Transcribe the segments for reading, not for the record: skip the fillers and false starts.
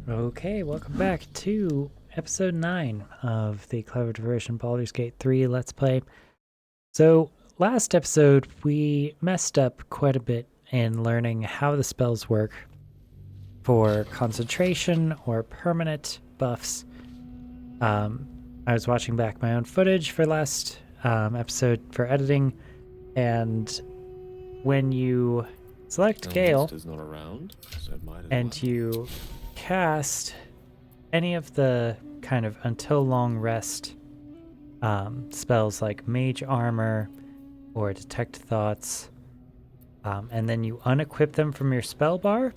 Okay, welcome back to episode 9 of the Clever Diversion Baldur's Gate 3 Let's Play. So, last episode we messed up quite a bit in learning how the spells work for concentration or permanent buffs. I was watching back my own footage for last episode for editing, and when you select Gale is not around, so and you cast any of the kind of until long rest spells like Mage Armor or Detect Thoughts, and then you unequip them from your spell bar,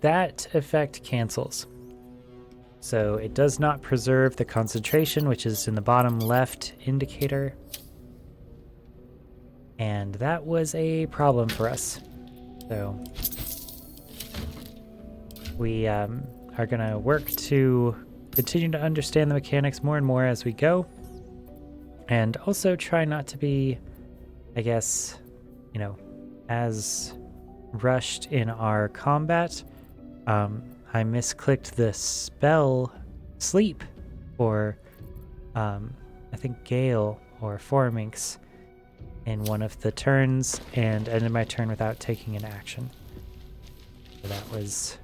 that effect cancels. So it does not preserve the concentration, which is in the bottom left indicator. And that was a problem for us. So we are going to work to continue to understand the mechanics more and more as we go. And also try not to be, I guess, as rushed in our combat. I misclicked the spell sleep for, I think, Gale or Forminx in one of the turns and ended my turn without taking an action. So that was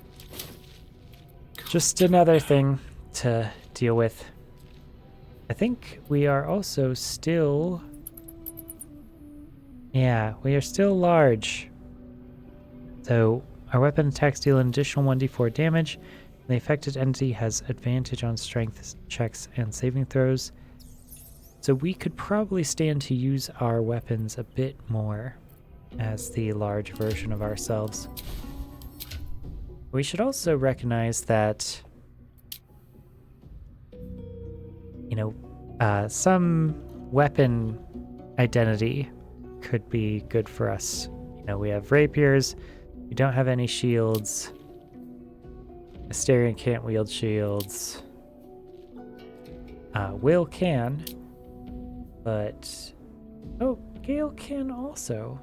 just another thing to deal with. I think we are also still... Yeah, we are still large. So our weapon attacks deal an additional 1d4 damage. The affected entity has advantage on strength checks and saving throws. So we could probably stand to use our weapons a bit more as the large version of ourselves. We should also recognize that, some weapon identity could be good for us. We have rapiers, we don't have any shields. Asterion can't wield shields. Will can, but... Oh, Gale can also.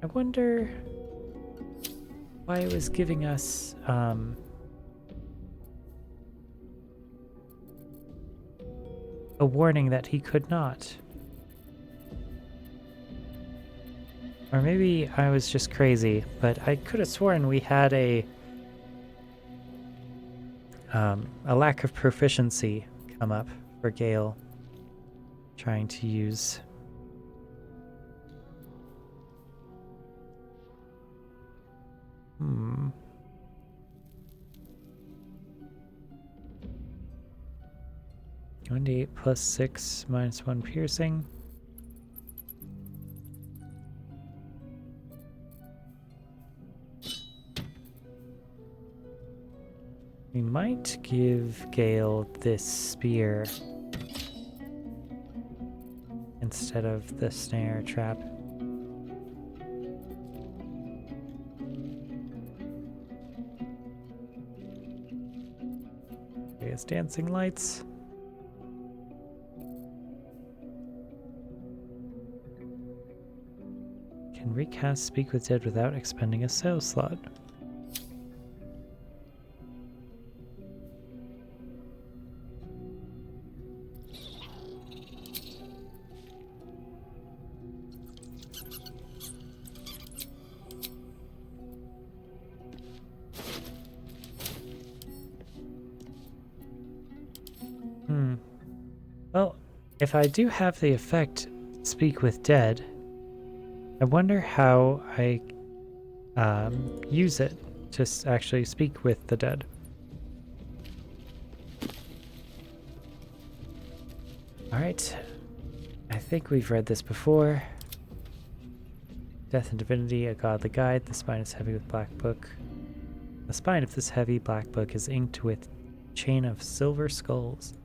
I wonder why it was giving us, a warning that he could not. Or maybe I was just crazy, but I could have sworn we had a lack of proficiency come up for Gale trying to use. Hmm. 1d8 plus 6 minus 1 piercing. We might give Gale this spear instead of the snare trap. It's dancing lights. Can recast Speak with Dead without expending a spell slot. Well, if I do have the effect Speak with Dead, I wonder how I use it to actually speak with the dead. Alright, I think we've read this before. Death and Divinity, a godly guide. The spine is heavy with black book. The spine of this heavy black book is inked with chain of silver skulls.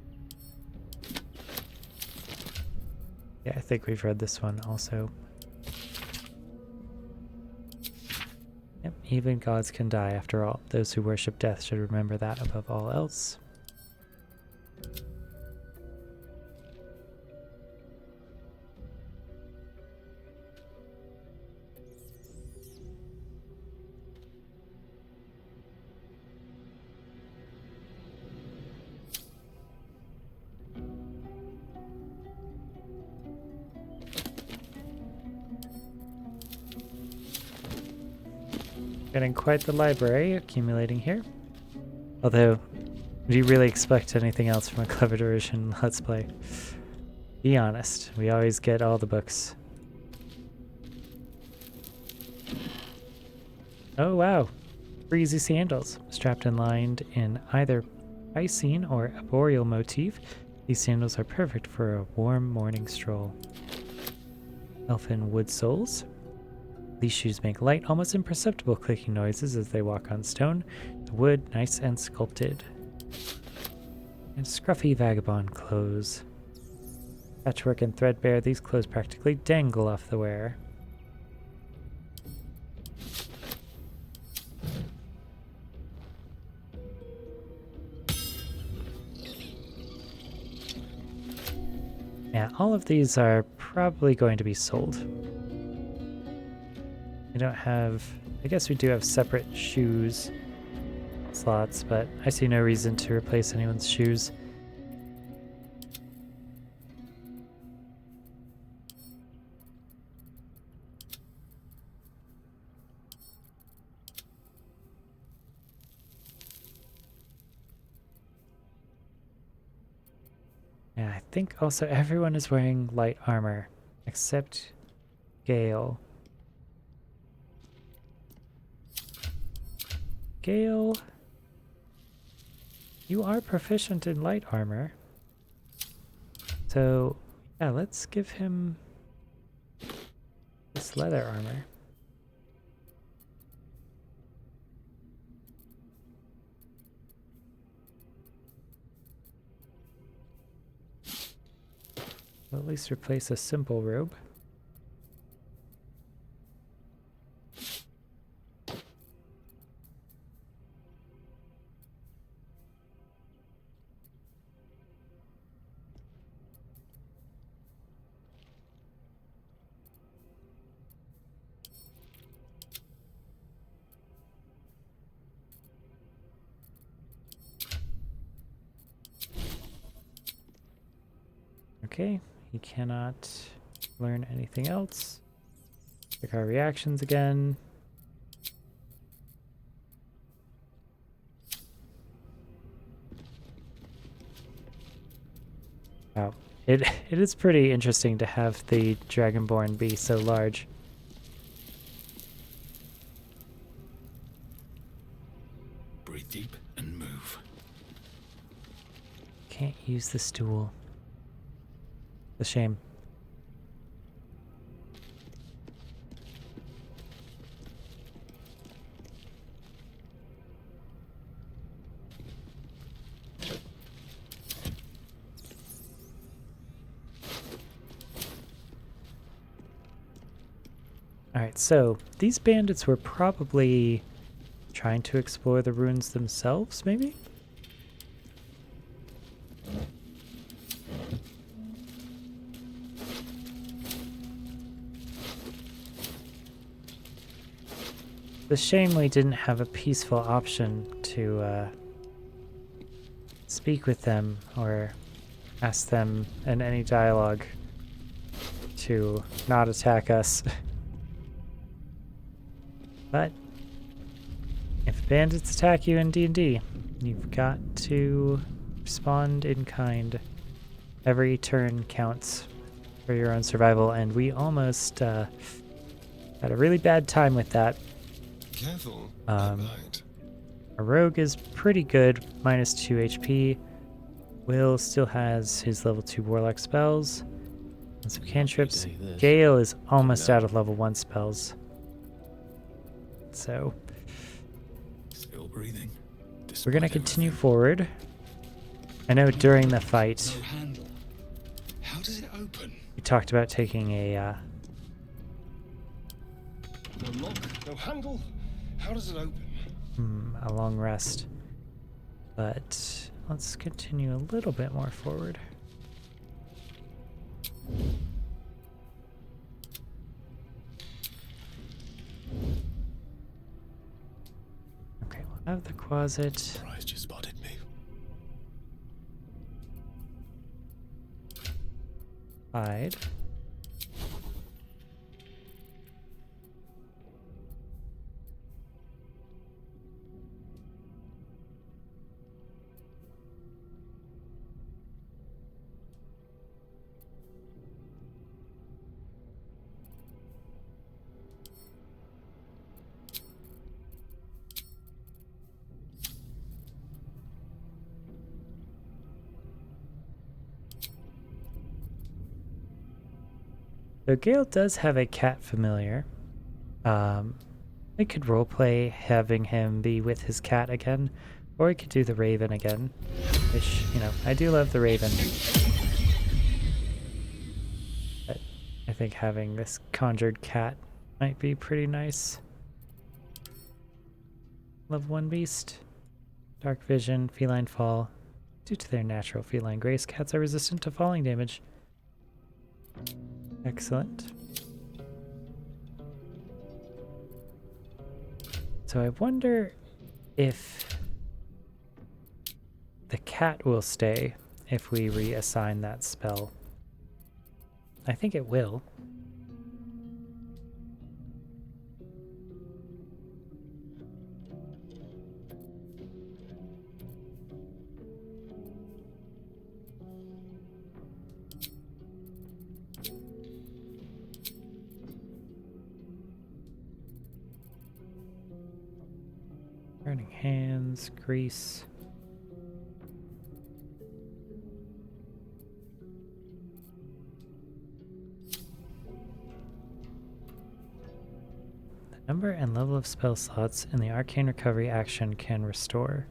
Yeah, I think we've read this one also. Yep, even gods can die after all. Those who worship death should remember that above all else. Getting quite the library accumulating here. Although, do you really expect anything else from a Clever Division Let's Play? Be honest, we always get all the books. Oh wow, breezy sandals, strapped and lined in either Piscine or arboreal motif. These sandals are perfect for a warm morning stroll. Elfin wood soles. These shoes make light, almost imperceptible clicking noises as they walk on stone. The wood, nice and sculpted. And scruffy vagabond clothes. Patchwork and threadbare, these clothes practically dangle off the wearer. Yeah, all of these are probably going to be sold. We don't have... I guess we do have separate shoes slots, but I see no reason to replace anyone's shoes. Yeah, I think also everyone is wearing light armor, except Gale. Gale, you are proficient in light armor. So, yeah, let's give him this leather armor. We'll at least replace a simple robe. Okay, he cannot learn anything else. Check our reactions again. Wow, it is pretty interesting to have the Dragonborn be so large. Breathe deep and move. Can't use the stool. A shame. Alright, so these bandits were probably trying to explore the ruins themselves, maybe? It's a shame we didn't have a peaceful option to speak with them or ask them in any dialogue to not attack us. But if bandits attack you in D&D, you've got to respond in kind. Every turn counts for your own survival, and we almost had a really bad time with that. Careful. Our rogue is pretty good, minus 2 HP. Will still has his level 2 warlock spells and some cantrips. Gale is almost out of level 1 spells. So Still breathing. we're going to continue forward. I know during the fight No handle. How does it open? we talked about taking a No lock, no handle. How does it open? a long rest, but let's continue a little bit more forward. Okay, we'll have the closet. Surprised you spotted me. Hide. So Gale does have a cat familiar. We could roleplay having him be with his cat again, or we could do the raven again. Which, you know, I do love the raven. But I think having this conjured cat might be pretty nice. Level 1 beast. Dark vision, feline fall. Due to their natural feline grace, cats are resistant to falling damage. Excellent. So I wonder if the cat will stay if we reassign that spell. I think it will. Burning hands, grease. The number and level of spell slots in the arcane recovery action can restore.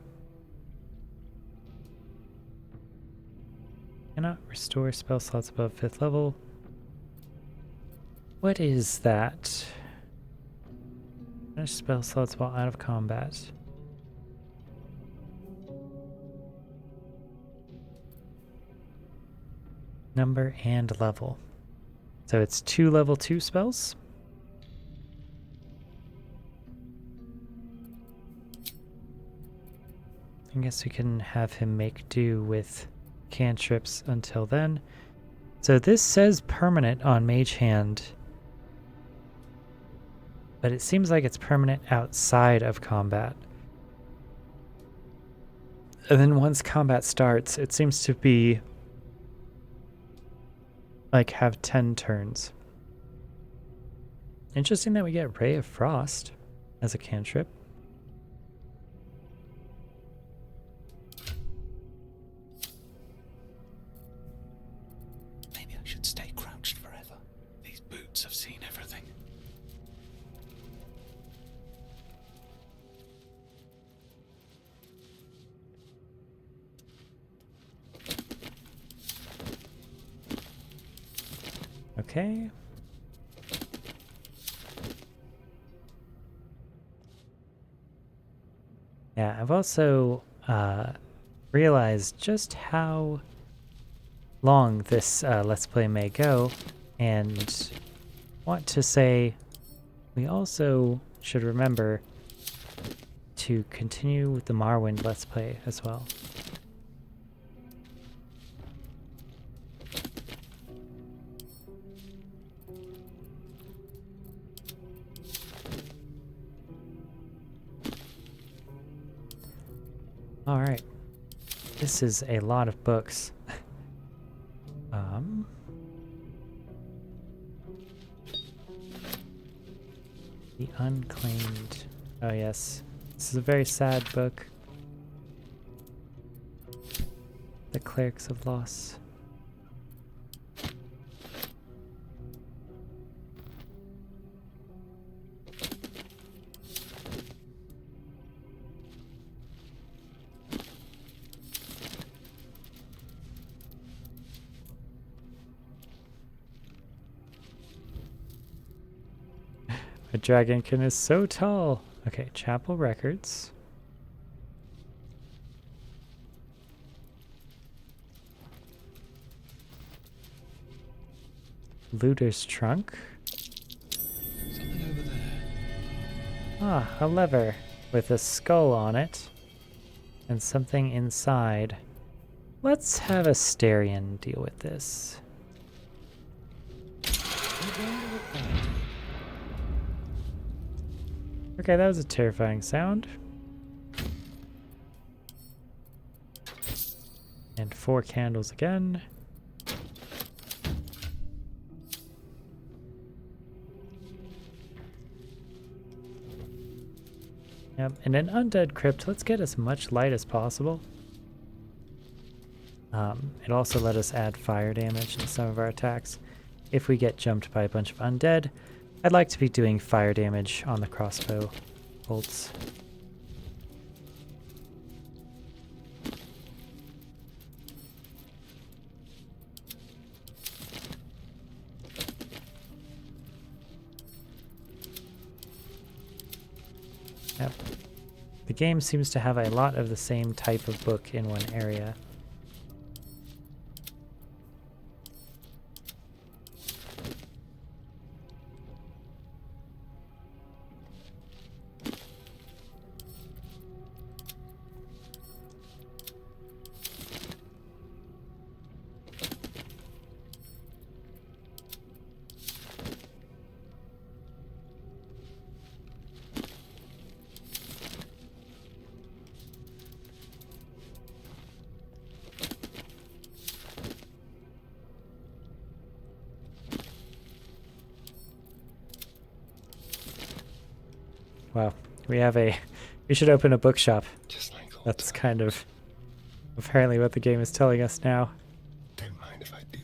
Cannot restore spell slots above 5th level. What is that? Finish spell slots while out of combat. Number and level. So it's 2 level 2 spells. I guess we can have him make do with cantrips until then. So this says permanent on Mage Hand, but it seems like it's permanent outside of combat. And then once combat starts, it seems to be like have 10 turns. Interesting that we get Ray of Frost as a cantrip. Maybe I should stay crouched forever. These boots have seen everything. Okay. Yeah, I've also realized just how long this Let's Play may go, and want to say we also should remember to continue with the Morrowind Let's Play as well. All right, this is a lot of books. The Unclaimed. Oh yes, this is a very sad book. The Clerics of Loss. A dragonkin is so tall. Okay, Chapel Records. Looter's Trunk. Something over there. Ah, a lever with a skull on it. And something inside. Let's have Asterion deal with this. Okay, that was a terrifying sound. And 4 candles again. Yep, in an undead crypt, let's get as much light as possible. It also let us add fire damage to some of our attacks. if we get jumped by a bunch of undead, I'd like to be doing fire damage on the crossbow bolts. Yep. The game seems to have a lot of the same type of book in one area. Wow, we should open a bookshop. Just like old That's times. kind of apparently what the game is telling us now. Don't mind if I do.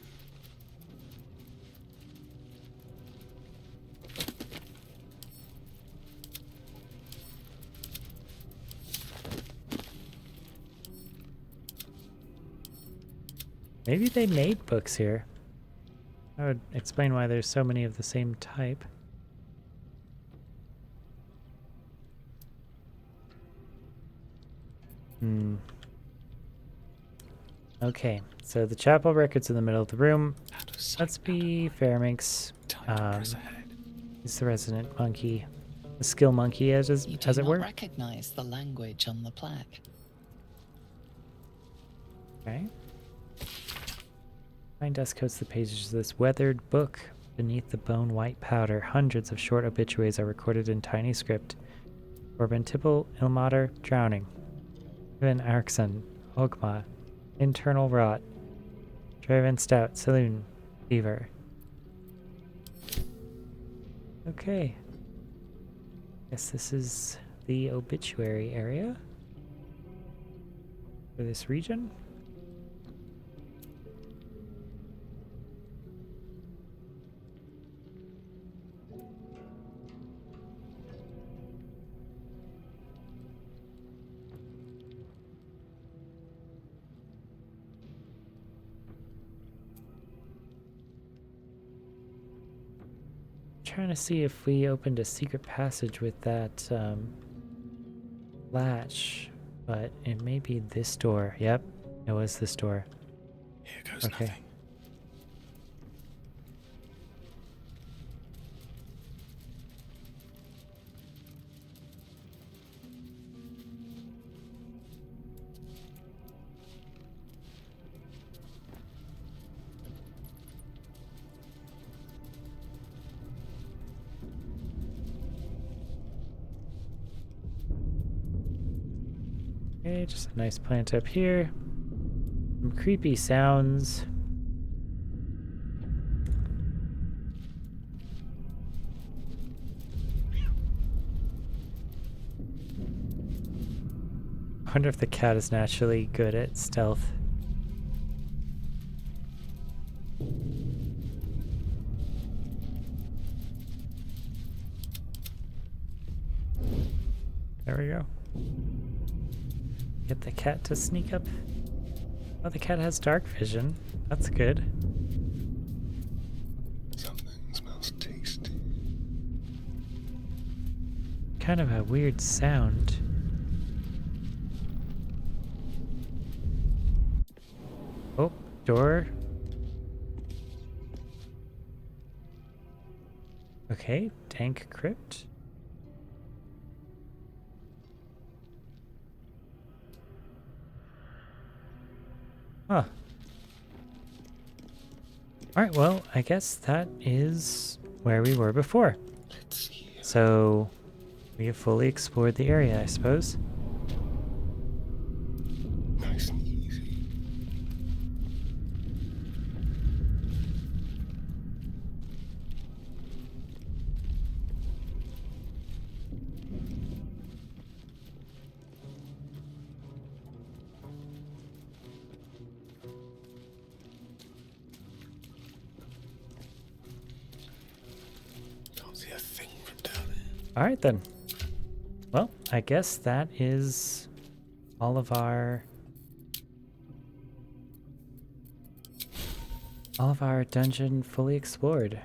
Maybe they made books here. That would explain why there's so many of the same type. Okay, so the chapel record's in the middle of the room. Out of sight, Let's be Pharynx. time to press ahead. He's the resident monkey. The skill monkey, as You it do not were. recognize the language on the plaque. Okay. Behind us coats the pages of this weathered book. Beneath the bone white powder, hundreds of short obituaries are recorded in tiny script. Orban Tipple, Ilmater, drowning. Ivan Arxon, Ogma, internal rot. Draven Stout, Saloon, fever. Okay. Guess this is the obituary area for this region. Trying to see if we opened a secret passage with that latch, but it may be this door. Yep, it was this door. Here goes Okay. nothing. Okay, just a nice plant up here. Some creepy sounds. I wonder if the cat is naturally good at stealth. There we go. Get the cat to sneak up. Oh, the cat has dark vision. That's good. Something smells tasty. Kind of a weird sound. Oh, door. Okay, dank crypt. Huh. Alright, well, I guess that is where we were before. Let's see. So, we have fully explored the area, I suppose. Nice and easy. a thing from down here. All right, then. Well, I guess that is all of our dungeon fully explored.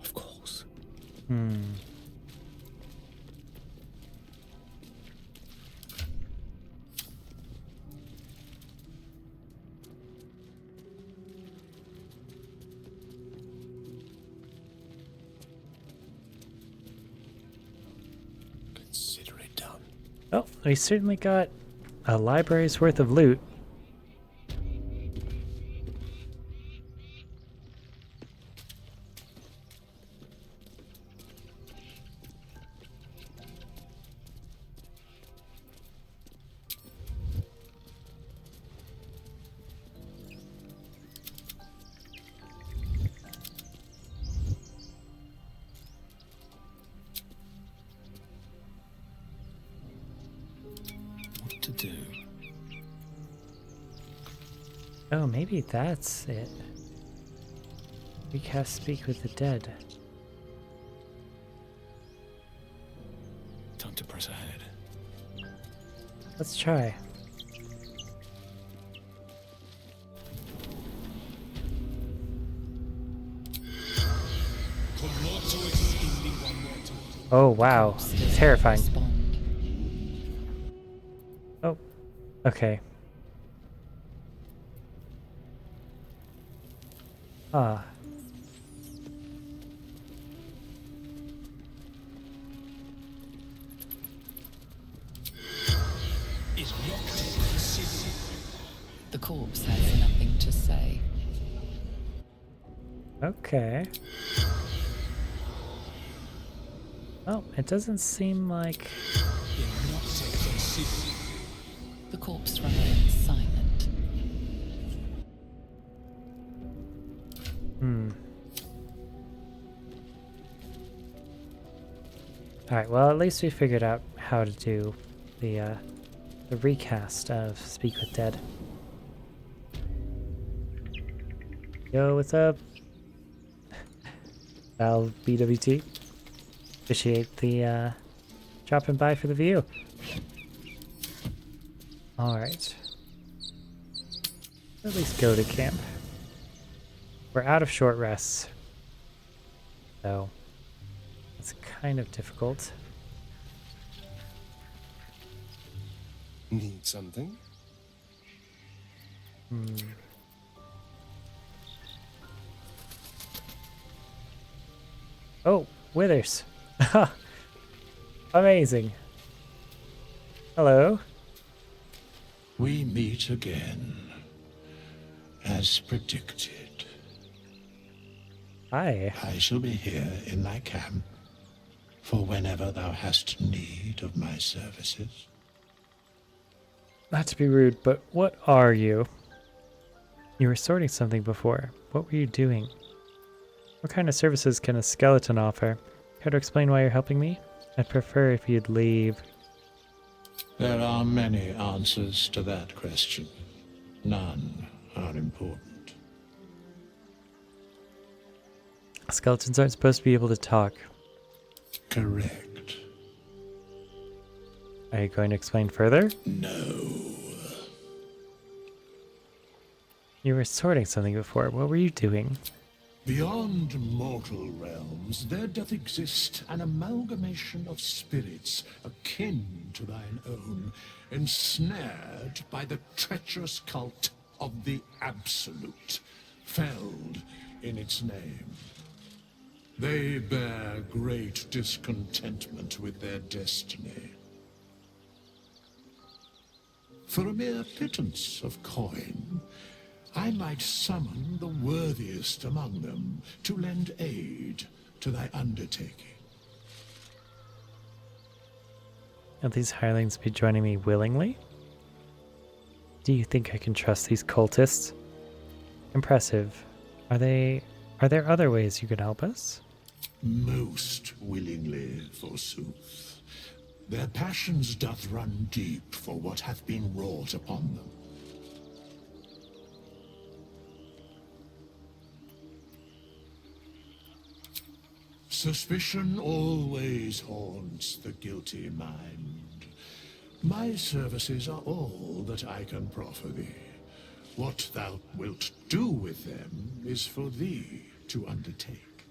Of course. Consider it done. Well, we certainly got a library's worth of loot. What to do? Oh, maybe that's it. Recast Speak with the Dead. Time to press ahead. Let's try. Oh, wow. Terrifying. Respond. Oh, okay. Ah. The corpse has nothing to say. Okay. Well, it doesn't seem like... The corpse remains silent. Alright, well, at least we figured out how to do the recast of Speak with Dead. Yo, what's up? Val BWT. Appreciate the dropping by for the view. Alright. At least go to camp. We're out of short rests. So it's kind of difficult. Need something? Oh, withers. Amazing. Hello. We meet again, as predicted. Hi. I shall be here in thy camp, for whenever thou hast need of my services. Not to be rude, but what are you? You were sorting something before. What were you doing? What kind of services can a skeleton offer? Care to explain why you're helping me? I'd prefer if you'd leave. There are many answers to that question. None are important. Skeletons aren't supposed to be able to talk. Correct. Are you going to explain further? No. You were sorting something before. What were you doing? Beyond mortal realms, there doth exist an amalgamation of spirits akin to thine own, ensnared by the treacherous cult of the Absolute, felled in its name. They bear great discontentment with their destiny. For a mere pittance of coin, I might summon the worthiest among them to lend aid to thy undertaking. Will these hirelings be joining me willingly? Do you think I can trust these cultists? Impressive. Are there other ways you can help us? Most willingly, forsooth. Their passions doth run deep for what hath been wrought upon them. Suspicion always haunts the guilty mind. My services are all that I can proffer thee. What thou wilt do with them is for thee to undertake.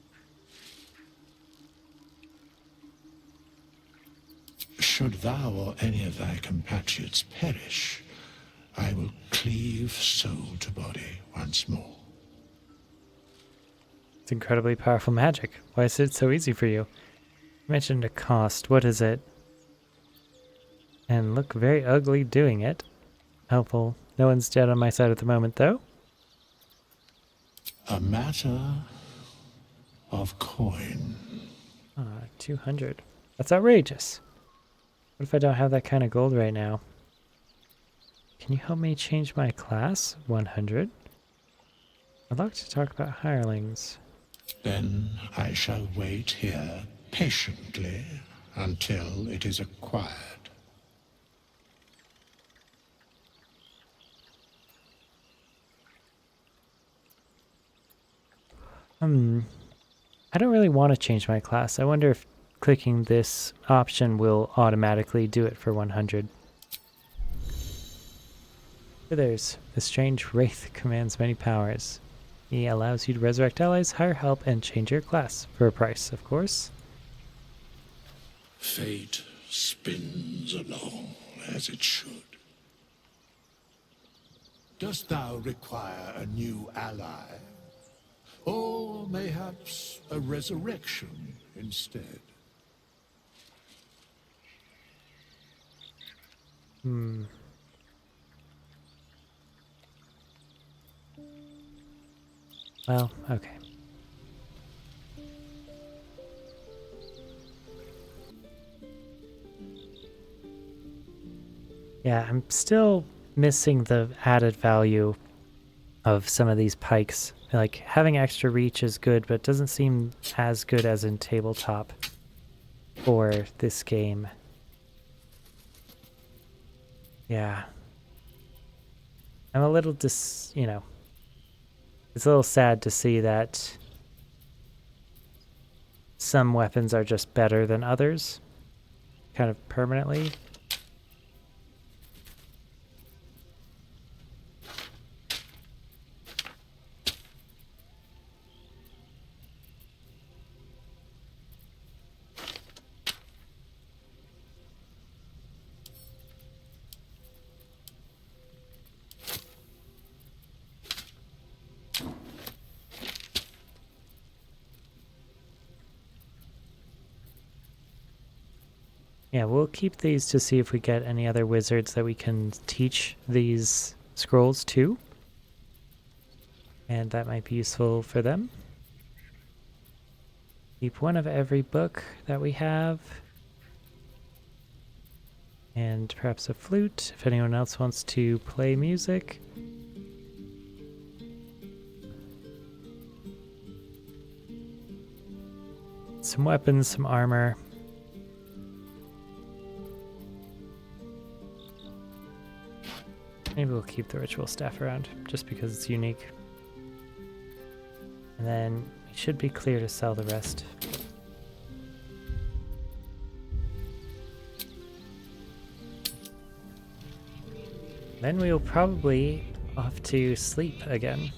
Should thou or any of thy compatriots perish, I will cleave soul to body once more. It's incredibly powerful magic. Why is it so easy for you? You mentioned a cost. What is it? And look very ugly doing it. Helpful. No one's dead on my side at the moment, though. A matter of coin. 200. That's outrageous. What if I don't have that kind of gold right now? Can you help me change my class? 100. I'd like to talk about hirelings. Then I shall wait here patiently until it is acquired. I don't really want to change my class. I wonder if clicking this option will automatically do it for 100. There's the strange wraith commands many powers. He allows you to resurrect allies, hire help, and change your class for a price, of course. Fate spins along as it should. Dost thou require a new ally? Or mayhaps a resurrection instead? Well, okay. Yeah, I'm still missing the added value of some of these pikes. Like, having extra reach is good, but it doesn't seem as good as in tabletop for this game. Yeah. I'm a little it's a little sad to see that some weapons are just better than others, kind of permanently. Yeah, we'll keep these to see if we get any other wizards that we can teach these scrolls to. And that might be useful for them. Keep one of every book that we have. And perhaps a flute, if anyone else wants to play music. Some weapons, some armor. Maybe we'll keep the ritual staff around, just because it's unique. And then it should be clear to sell the rest. Then we'll probably off to sleep again.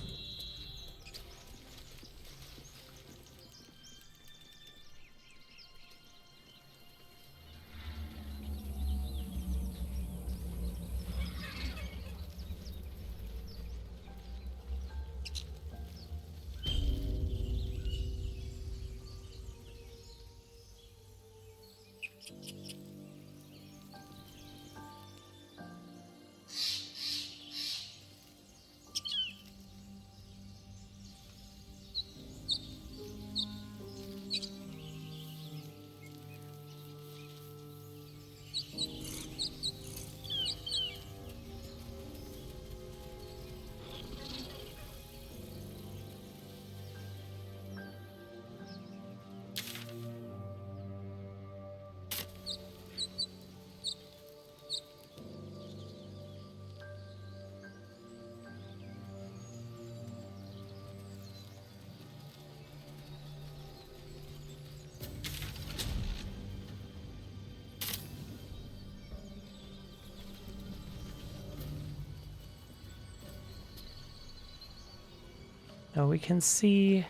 Oh, we can see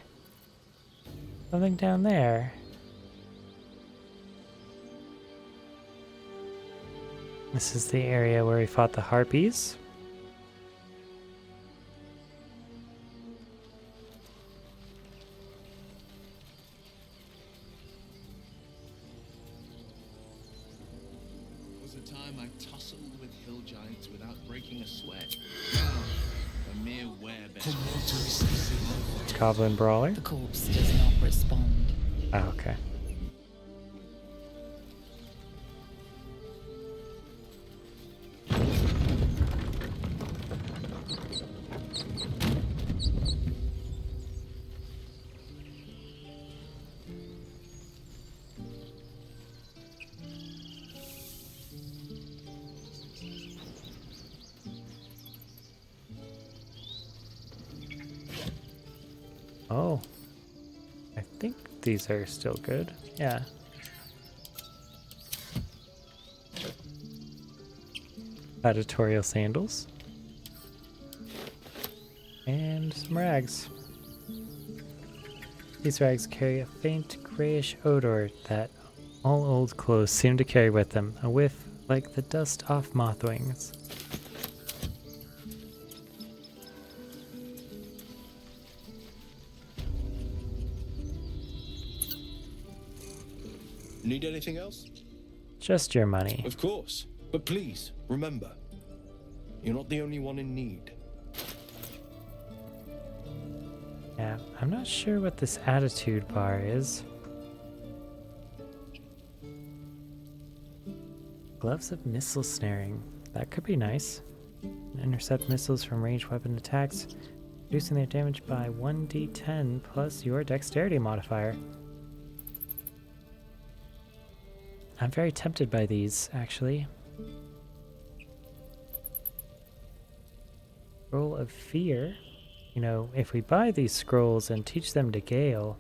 something down there. This is the area where we fought the harpies. Was a time I tussled with hill giants without breaking a sweat. A mere werebear. Goblin Brawler. The corpse does not respond. Oh, okay. Oh, I think these are still good. Yeah. Gladiatorial sandals. And some rags. These rags carry a faint grayish odor that all old clothes seem to carry with them, a whiff like the dust off moth wings. Need anything else? Just your money. Of course. But please, remember, you're not the only one in need. Yeah, I'm not sure what this attitude bar is. Gloves of missile snaring. That could be nice. Intercept missiles from ranged weapon attacks, reducing their damage by 1d10 plus your dexterity modifier. I'm very tempted by these, actually. Scroll of Fear. You know, if we buy these scrolls and teach them to Gale,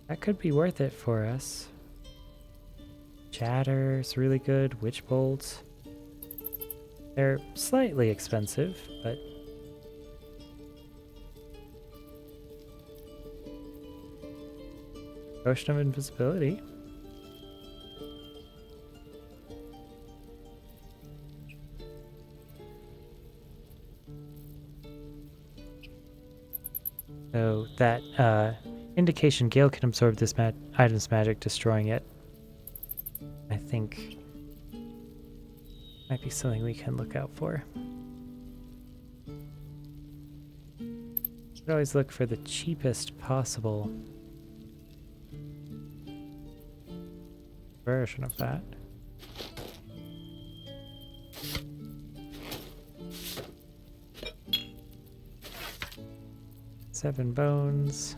that could be worth it for us. Chatter's really good. Witch Bolts. They're slightly expensive, but... Potion of Invisibility. So that indication Gale can absorb this item's magic, destroying it. I think might be something we can look out for. Should always look for the cheapest possible version of that. Seven bones.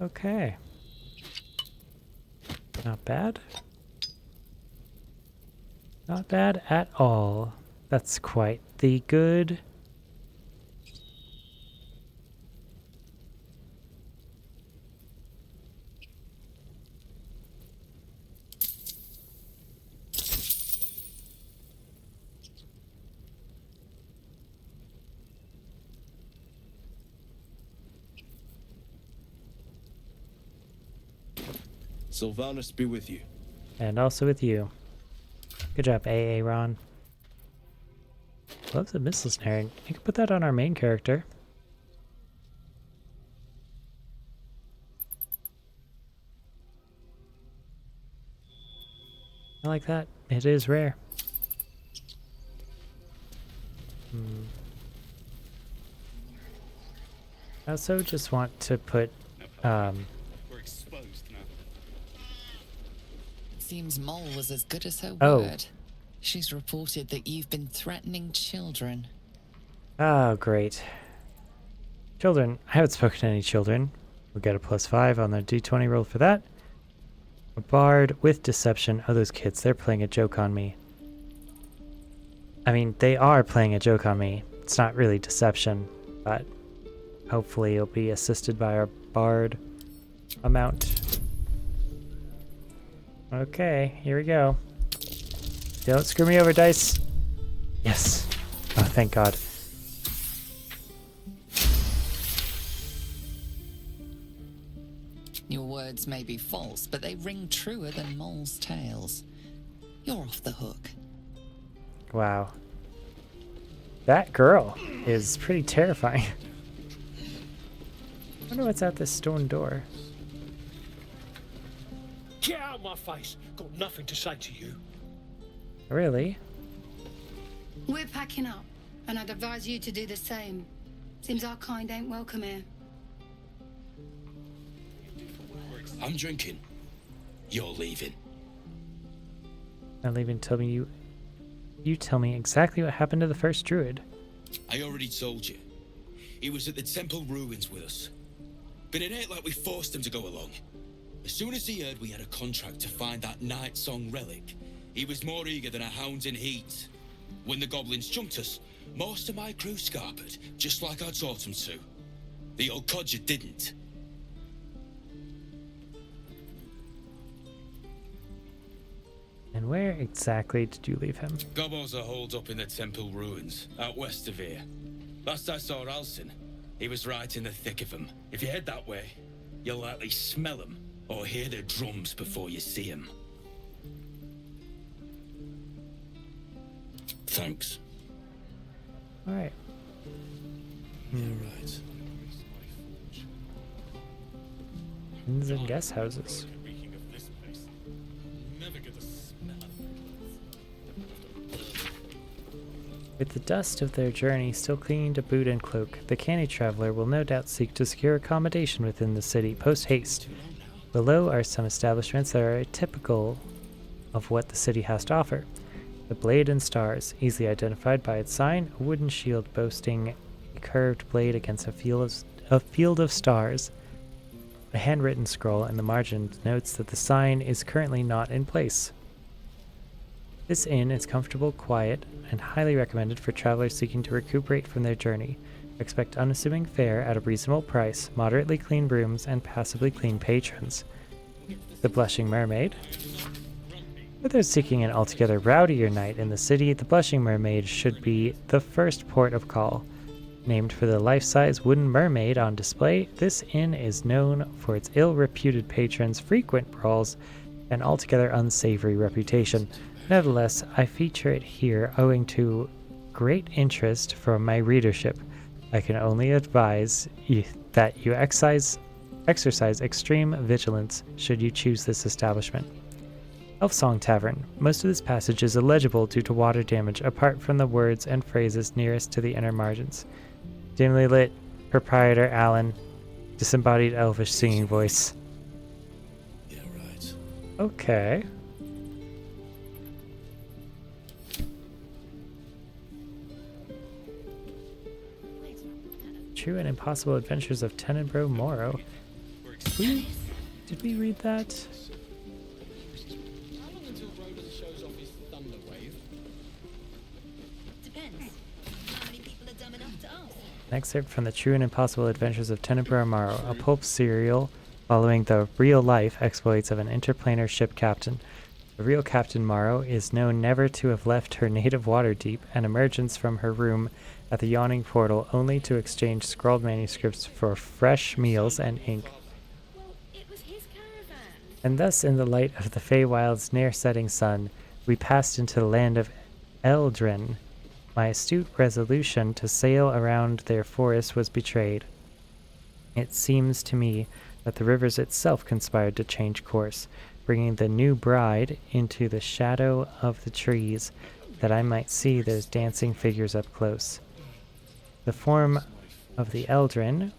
Okay. Not bad. Not bad at all. That's quite the good. Sylvanas be with you. And also with you. Good job, Aaron. Loves the missile snaring. You can put that on our main character. I like that. It is rare. I also just want to put We're exposed now. Seems Mole was as good as her Oh. word. She's reported that you've been threatening children. Oh, great. Children. I haven't spoken to any children. We'll get a +5 on the d20 roll for that. A bard with deception. Oh, those kids. They're playing a joke on me. I mean, they are playing a joke on me. It's not really deception, but hopefully it'll be assisted by our bard amount. Okay, here we go. Don't screw me over, dice. Yes. Oh, thank God. Your words may be false, but they ring truer than Mole's tales. You're off the hook. Wow. That girl is pretty terrifying. I wonder what's at this stone door. Get out of my face. Got nothing to say to you. Really? We're packing up, and I'd advise you to do the same. Seems our kind ain't welcome here. I'm drinking. You're leaving. Not leaving till you tell me exactly what happened to the first druid. I already told you. He was at the temple ruins with us. But it ain't like we forced him to go along. As soon as he heard we had a contract to find that Night Song relic, he was more eager than a hound in heat. When the goblins jumped us, most of my crew scarpered, just like I taught them to. The old codger didn't. And where exactly did you leave him? Gobos are holed up in the temple ruins, out west of here. Last I saw Alcin, he was right in the thick of them. If you head that way, you'll likely smell them, or hear their drums before you see them. Thanks. Alright. Yeah, right. Inns and guest houses. With the dust of their journey still clinging to boot and cloak, the canny traveler will no doubt seek to secure accommodation within the city post-haste. Below are some establishments that are typical of what the city has to offer. The Blade and Stars, easily identified by its sign, a wooden shield boasting a curved blade against a field of stars. A handwritten scroll in the margin notes that the sign is currently not in place. This inn is comfortable, quiet, and highly recommended for travelers seeking to recuperate from their journey. Expect unassuming fare at a reasonable price, moderately clean rooms, and passably clean patrons. The Blushing Mermaid. For those seeking an altogether rowdier night in the city, the Blushing Mermaid should be the first port of call. Named for the life-size wooden mermaid on display, this inn is known for its ill-reputed patrons' frequent brawls and altogether unsavory reputation. Nevertheless, I feature it here owing to great interest from my readership. I can only advise that you exercise extreme vigilance should you choose this establishment. Elfsong Tavern. Most of this passage is illegible due to water damage, apart from the words and phrases nearest to the inner margins. Dimly lit, proprietor Alan, disembodied elvish singing voice. Yeah, right. Okay. True and Impossible Adventures of Tenenbro Moro. Did we read that? How long until Roden shows off his thunder wave? Depends. How many people are dumb enough to ask? An excerpt from the True and Impossible Adventures of Tenenbro Moro, a pulp serial following the real-life exploits of an interplanar ship captain. The real Captain Morrow is known never to have left her native Waterdeep and emergence from her room at the yawning portal only to exchange scrawled manuscripts for fresh meals and ink. Well, it was his caravan. And thus, in the light of the Feywild's near-setting sun, we passed into the land of Eldrin. My astute resolution to sail around their forest was betrayed. It seems to me that the rivers itself conspired to change course, bringing the new bride into the shadow of the trees, that I might see those dancing figures up close. The form of the Eldrin,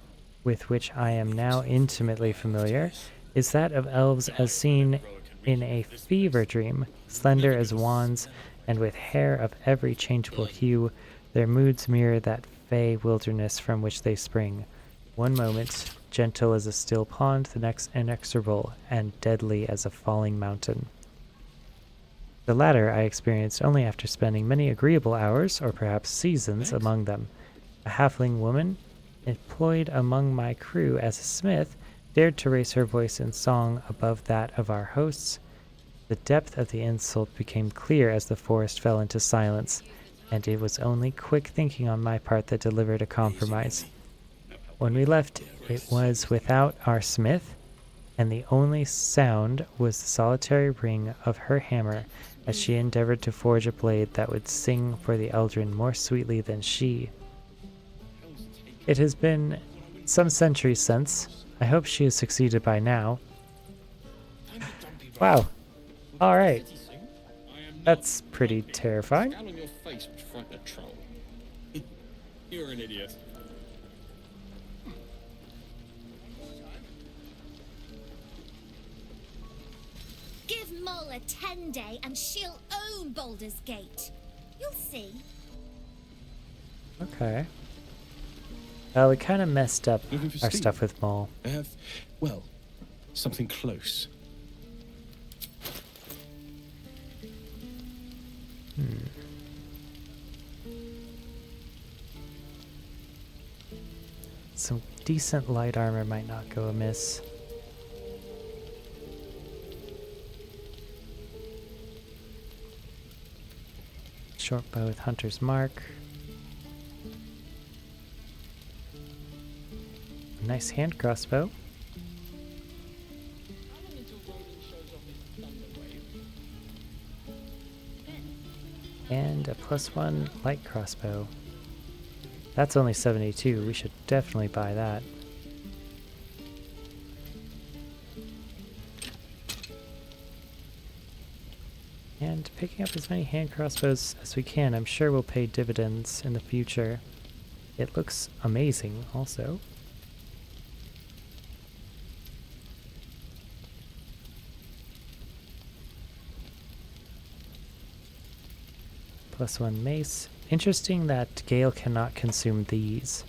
with which I am now intimately familiar, is that of elves as seen in a fever dream, slender as wands, and with hair of every changeable hue. Their moods mirror that fey wilderness from which they spring. One moment, gentle as a still pond, the next inexorable, and deadly as a falling mountain. The latter I experienced only after spending many agreeable hours, or perhaps seasons, among them. A halfling woman, employed among my crew as a smith, dared to raise her voice in song above that of our hosts. The depth of the insult became clear as the forest fell into silence, and it was only quick thinking on my part that delivered a compromise. When we left, it was without our smith, and the only sound was the solitary ring of her hammer as she endeavored to forge a blade that would sing for the Eldrin more sweetly than she. It has been some centuries since. I hope she has succeeded by now. Wow. Alright. That's pretty terrifying. Scowl on your face would frighten a troll. You're an idiot. Give Mole a 10-day and she'll own Baldur's Gate. You'll see. Okay. Well, we kind of messed up Looking for our Steve? stuff with Mole. I have, well, something close. Some decent light armor might not go amiss. Short bow with Hunter's Mark. A nice hand crossbow. And a +1 light crossbow. That's only 72. We should definitely buy that. And picking up as many hand crossbows as we can, I'm sure will pay dividends in the future. It looks amazing also. +1 mace. Interesting that Gale cannot consume these.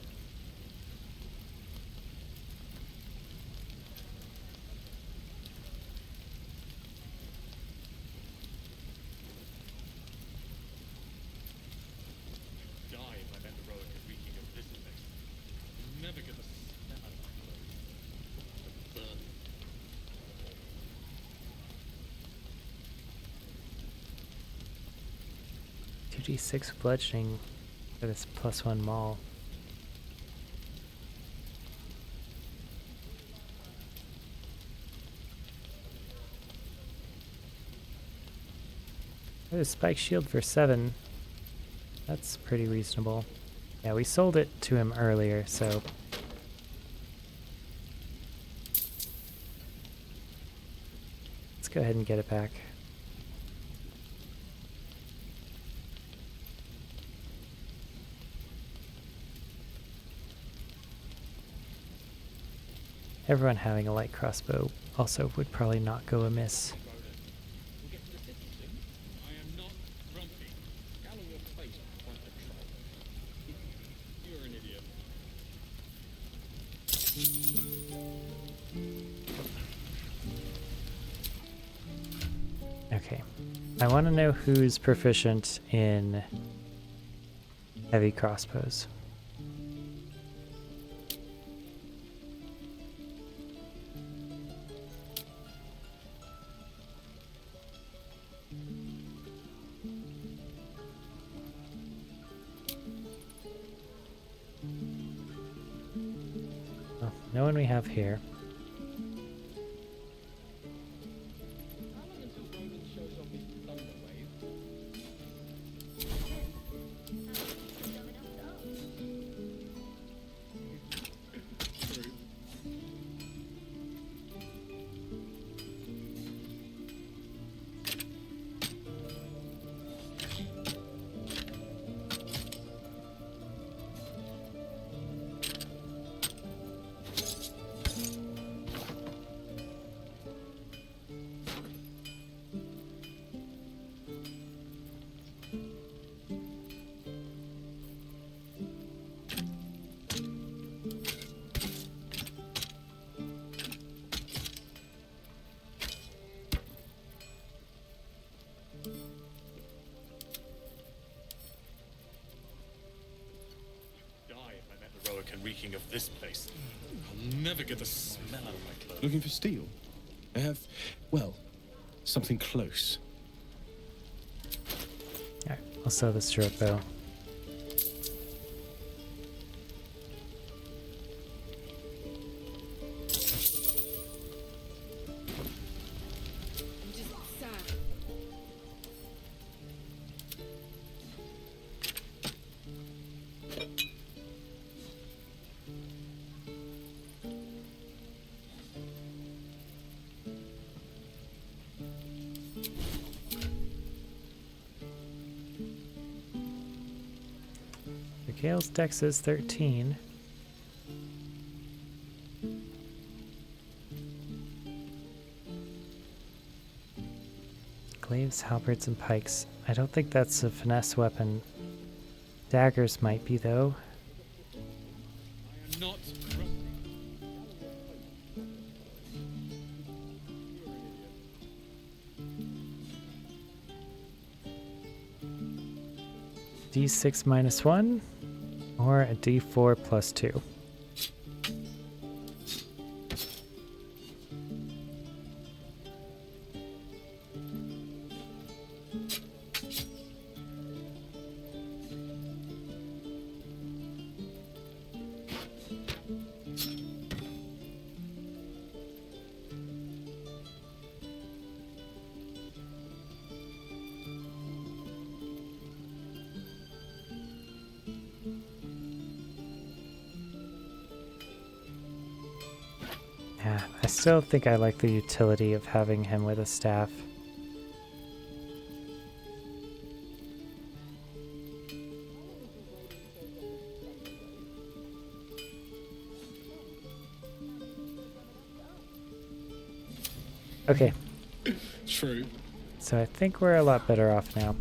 Die if I met the Rowan reeking of this place. Never get the snap out of my clothes. The burn. 2d6 bludgeoning for this +1 maul. Oh, spike shield for 7. That's pretty reasonable. Yeah, we sold it to him earlier, so... let's go ahead and get it back. Everyone having a light crossbow also would probably not go amiss. We'll get to the city soon. I am not grumpy. Scowl on your face would frighten a troll. You're an idiot. Okay. I want to know who's proficient in heavy crossbows. Oh, no one we have here. Die if I met the Roic and reeking of this place. I'll never get the smell out of my clothes. Looking for steel? I have, well, something close. Alright, I'll sell this short bow. Gale's dex is 13. Glaives, halberds, and pikes. I don't think that's a finesse weapon. Daggers might be, though. I am not rusty. D6 minus 1 or a D4 plus 2. Yeah, I still think I like the utility of having him with a staff. Okay, True. so I think we're a lot better off now.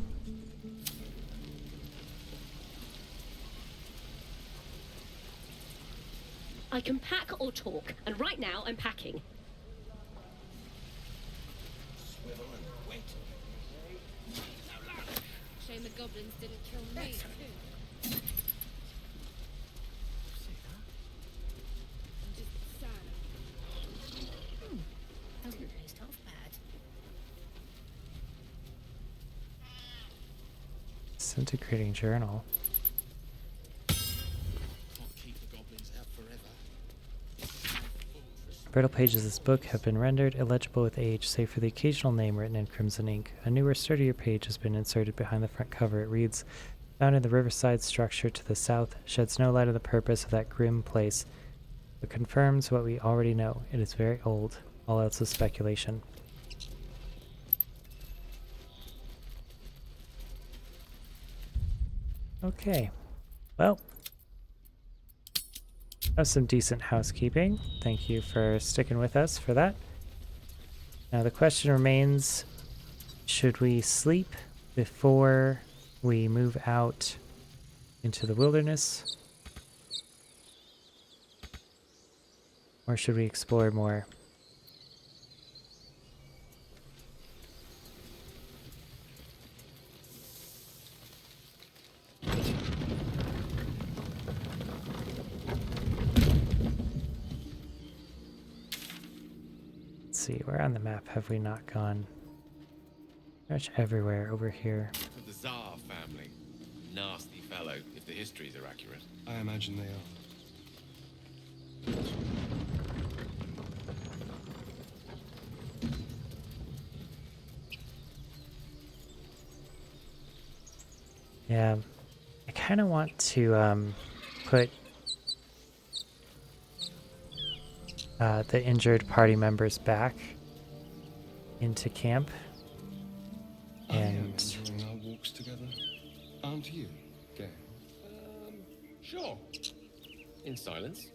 I can pack or talk, and right now I'm packing. Shame the goblins didn't kill me, too. I'm just sad. Doesn't taste half bad. Disintegrating journal. Can't keep the goblins out forever. Brittle pages of this book have been rendered illegible with age, save for the occasional name written in crimson ink. A newer, sturdier page has been inserted behind the front cover. It reads, "Found in the riverside structure to the south, sheds no light on the purpose of that grim place, but confirms what we already know. It is very old. All else is speculation." Okay. Well, that was some decent housekeeping. Thank you for sticking with us for that. Now the question remains, should we sleep before we move out into the wilderness? Or should we explore more? Let's see, where on the map have we not gone? Pretty much everywhere over here. The Tsar family. Nasty fellow, if the histories are accurate. I imagine they are. Yeah, I kind of want to put the injured party members back into camp. I am And enjoying our walks together. Aren't you, Gale? Sure. In silence.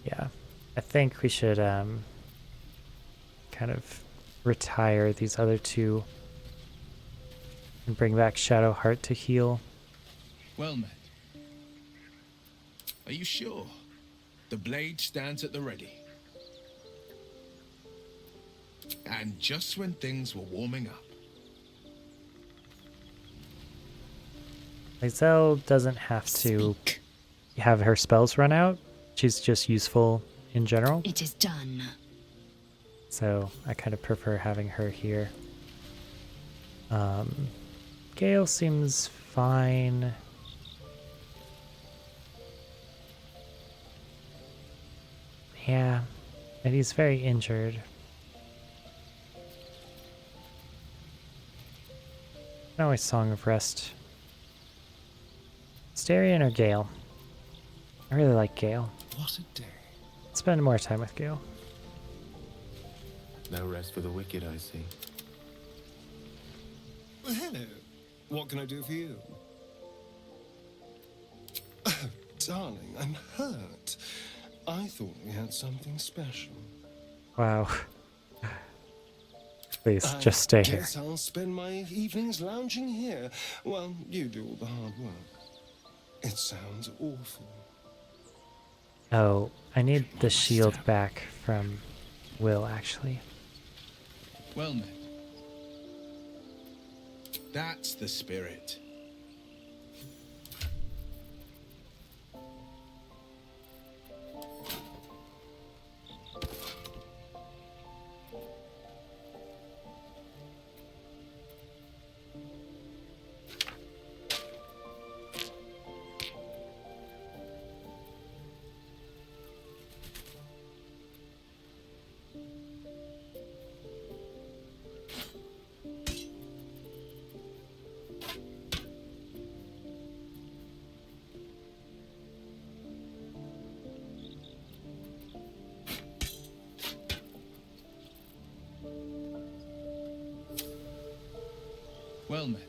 yeah, I think we should kind of retire these other two and bring back Shadowheart to heal. Well met. Are you sure? The blade stands at the ready. And just when things were warming up. Lizelle doesn't have to have her spells run out. She's just useful in general. It is done. So I kind of prefer having her here. Gale seems fine. Yeah, and he's very injured. Always Song of Rest. Starion or Gale? I really like Gale. What a day. Spend more time with Gale. No rest for the wicked, I see. Well, hello. What can I do for you? Oh, darling, I'm hurt. I thought we had something special. Wow. Please, just stay here. I guess I'll spend my evenings lounging here while you do all the hard work. It sounds awful. Oh, I need the shield back from Will, actually. Well met. That's the spirit. Well met.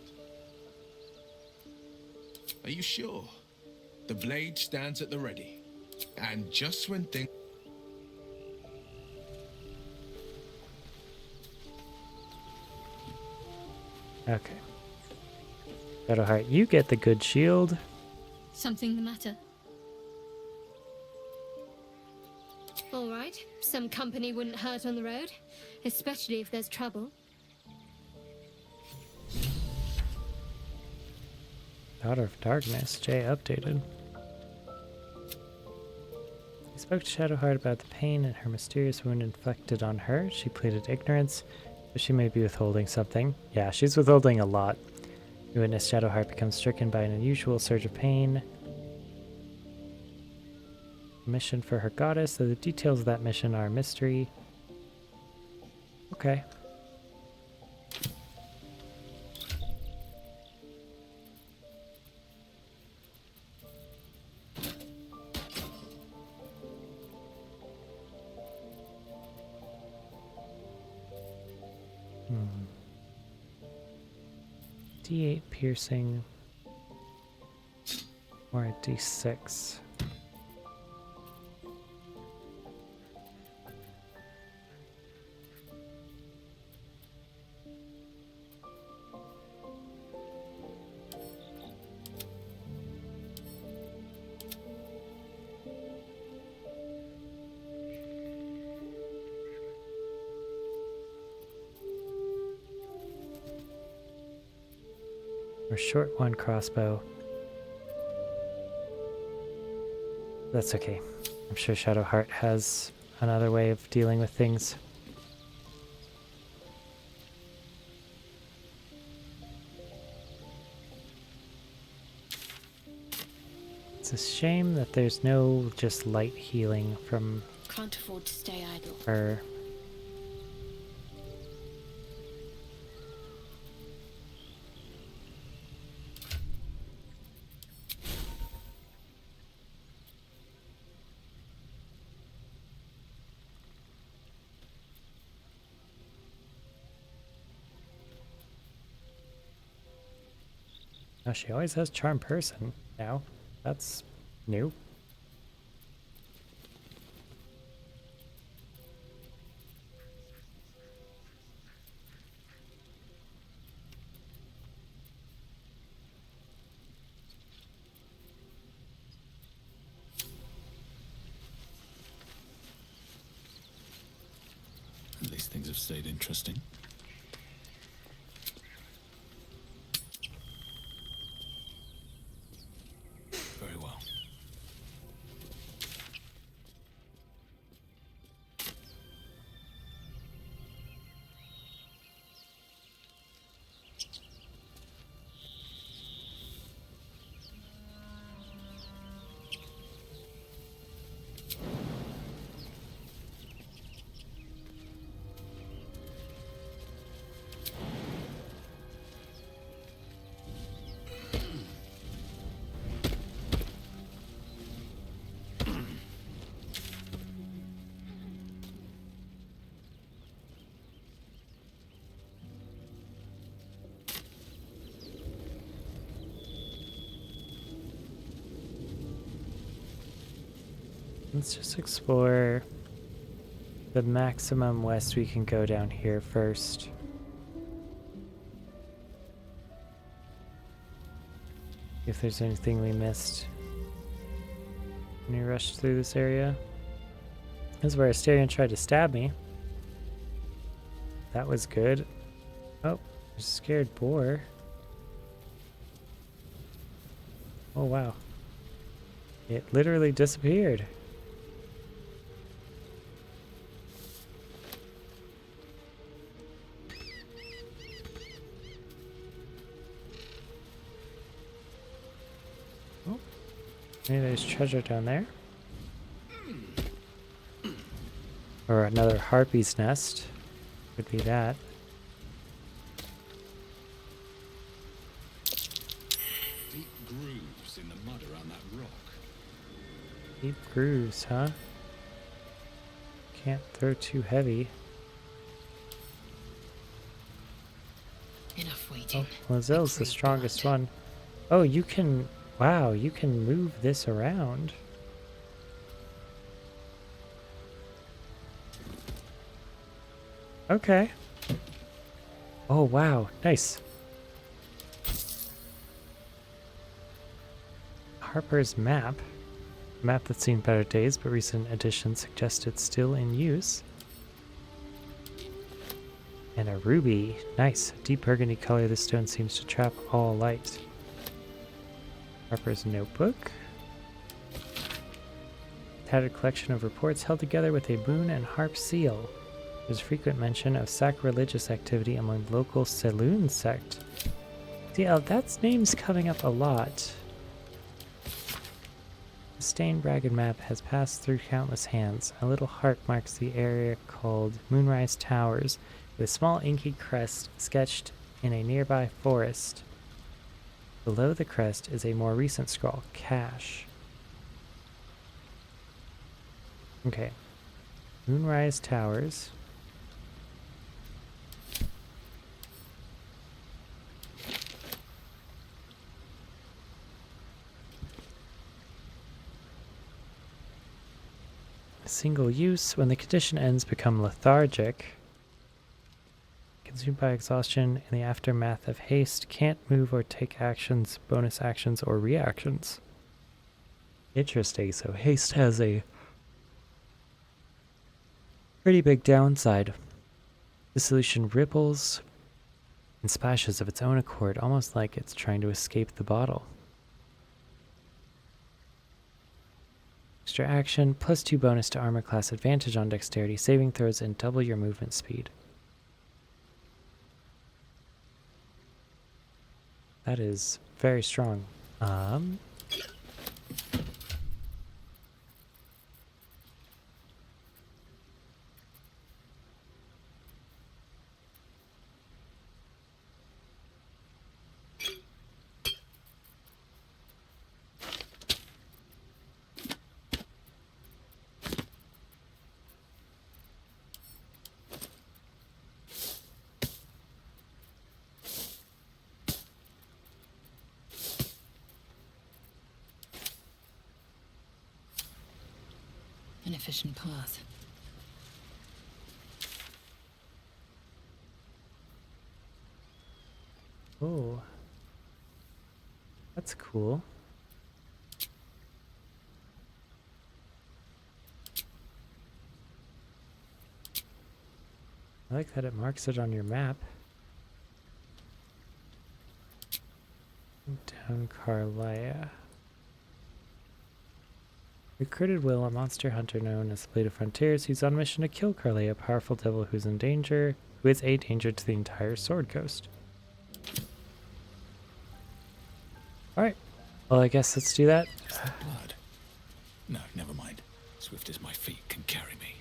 Are you sure? The blade stands at the ready. And just when things... Okay. Shadowheart, you get the good shield. Something the matter? All right. Some company wouldn't hurt on the road, especially if there's trouble. Daughter of Darkness, Jay updated. He spoke to Shadowheart about the pain and her mysterious wound inflicted on her. She pleaded ignorance, but she may be withholding something. Yeah, she's withholding a lot. You witness Shadowheart become stricken by an unusual surge of pain. Mission for her goddess, though the details of that mission are a mystery. Okay. D8 piercing or a D6. Or short one crossbow. That's okay. I'm sure Shadowheart has another way of dealing with things. It's a shame that there's no just light healing from Can't afford to stay idle. her. Oh, she always has Charm Person now. That's new. things have stayed interesting. Very well. Let's just explore the maximum west we can go down here first. If there's anything we missed when we rushed through this area. This is where Asterion tried to stab me. That was good. Oh, there's a scared boar. Oh wow. It literally disappeared. Maybe there's treasure down there. Or another harpy's nest. Could be that. Deep grooves in the mud around that rock. Deep grooves, huh? Can't throw too heavy. Enough waiting. Oh, Lazelle's the strongest one. Oh, you can... Wow, you can move this around. Okay. Oh, wow. Nice. Harper's map. A map that's seen better days, but recent additions suggest it's still in use. And a ruby. Nice. Deep burgundy color. This stone seems to trap all light. Harper's notebook. Tattered collection of reports held together with a moon and harp seal. There's frequent mention of sacrilegious activity among the local Saloon sect. See, that name's coming up a lot. The stained ragged map has passed through countless hands. A little heart marks the area called Moonrise Towers, with a small inky crest sketched in a nearby forest. Below the crest is a more recent scrawl, Cache. Okay. Moonrise Towers. Single use. When the condition ends, become lethargic. Consumed by exhaustion in the aftermath of haste, can't move or take actions, bonus actions, or reactions. Interesting, so haste has a pretty big downside. The solution ripples and splashes of its own accord, almost like it's trying to escape the bottle. Extra action, +2 bonus to armor class, advantage on dexterity, saving throws, and double your movement speed. That is very strong. An efficient path. Oh, that's cool. I like that it marks it on your map. Down Carlia. Recruited Will, a monster hunter known as the Blade of Frontiers, who's on a mission to kill Carlia, a powerful devil who is a danger to the entire Sword Coast. Alright. Well, I guess let's do that. Blood. No, never mind. Swift as my feet can carry me.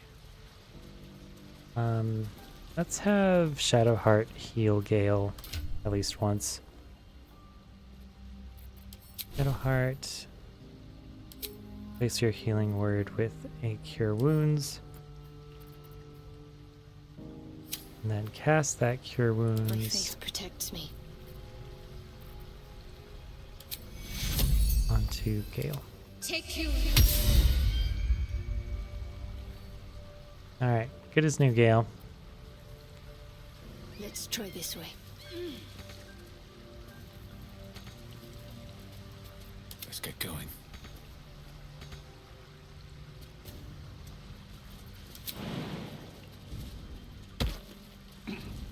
Let's have Shadowheart heal Gale at least once. Shadowheart. Place your healing word with a Cure Wounds. And then cast that Cure Wounds. My faith protects me. Onto Gale. Take you. Alright, good as new, Gale. Let's try this way. Let's get going.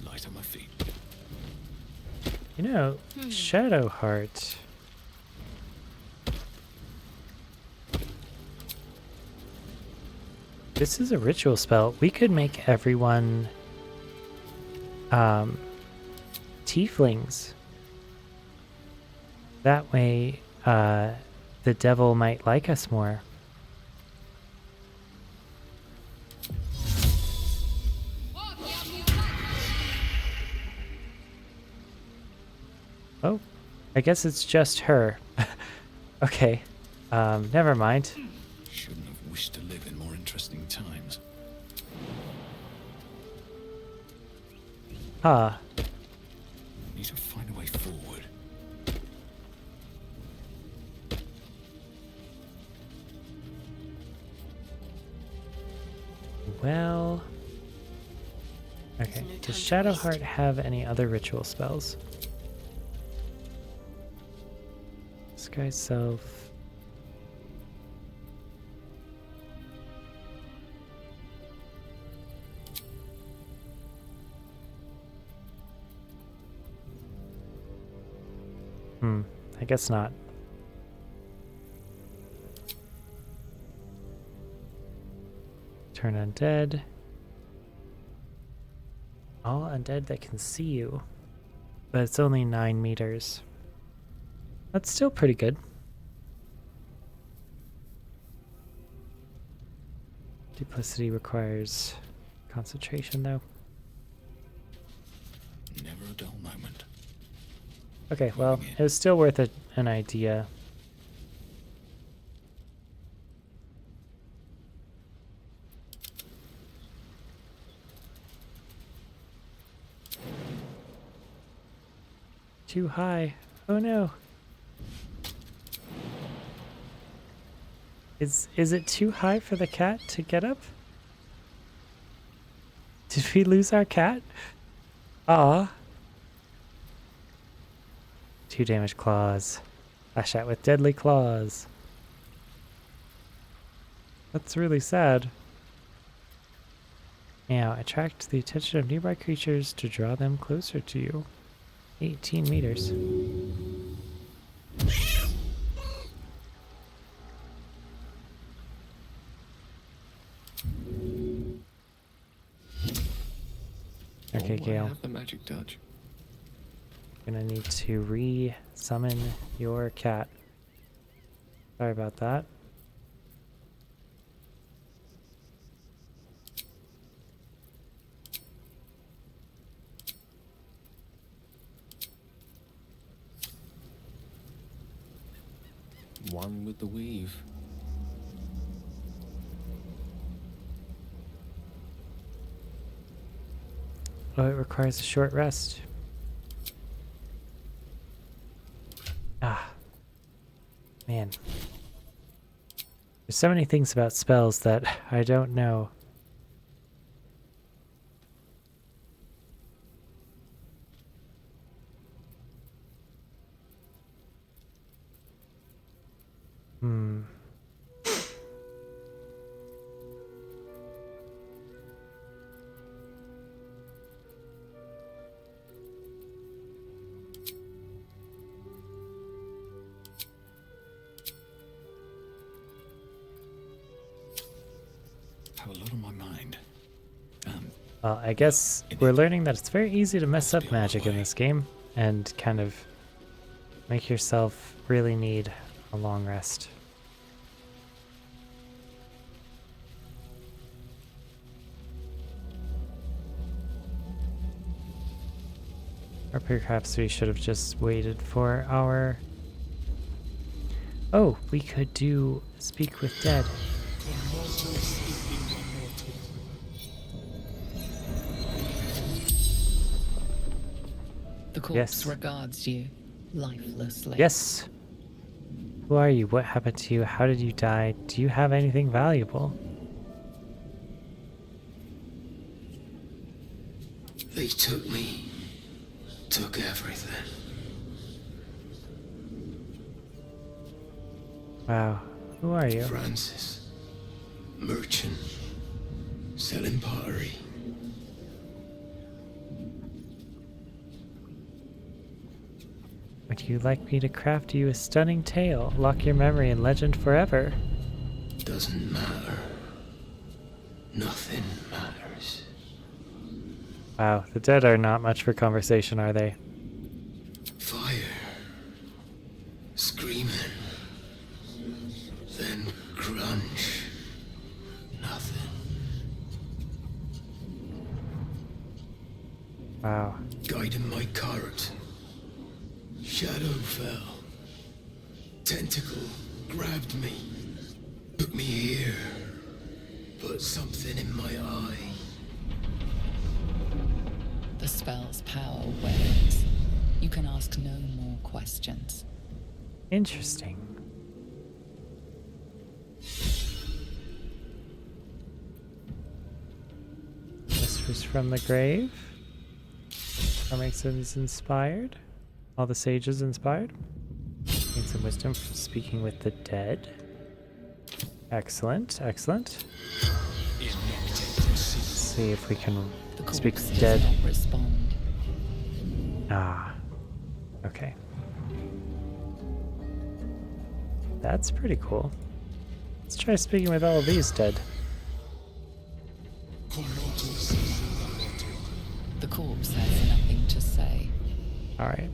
Light on my feet. You know, Shadowheart. This is a ritual spell. We could make everyone tieflings. That way, the devil might like us more. Oh, I guess it's just her. Okay, never mind. Shouldn't have wished to live in more interesting times. Ah. Need to find a way forward. Well. Okay. Does Shadowheart have any other ritual spells? Sky Self. I guess not. Turn undead. All undead that can see you. But it's only 9 meters. That's still pretty good. Duplicity requires concentration though. Never a dull moment. Okay, well, it was still worth an idea. Too high. Oh no. Is it too high for the cat to get up? Did we lose our cat? Ah. 2 damage claws. Lash out with deadly claws. That's really sad. Now, attract the attention of nearby creatures to draw them closer to you. 18 meters. Okay, Gale. I have the magic touch. Gonna need to re-summon your cat. Sorry about that. One with the weave. Oh, it requires a short rest. Ah. Man. There's so many things about spells that I don't know. Well, I guess we're learning that it's very easy to mess up magic in this game and kind of make yourself really need a long rest. Or perhaps we should have just waited for our... Oh, we could do Speak with Dead. The corpse Yes. regards you lifelessly. Yes. Who are you? What happened to you? How did you die? Do you have anything valuable? They took me. Took everything. Wow. Who are you? Francis. Merchant. Selling pottery. Would you like me to craft you a stunning tale? Lock your memory in legend forever. Doesn't matter. Nothing matters. Wow, the dead are not much for conversation, are they? Fire. Screaming. Then crunch. Nothing. Wow. Guiding my cart. Shadow fell. Tentacle grabbed me. Took me here. Put something in my eye. The spell's power wanes. You can ask no more questions. Interesting. Whispers from the grave. Karmic is inspired. All the sages inspired. Gain some wisdom from speaking with the dead. Excellent, excellent. Let's see if we can speak with the dead. Not respond. Ah, okay. That's pretty cool. Let's try speaking with all of these dead. The corpse has nothing to say. Alright.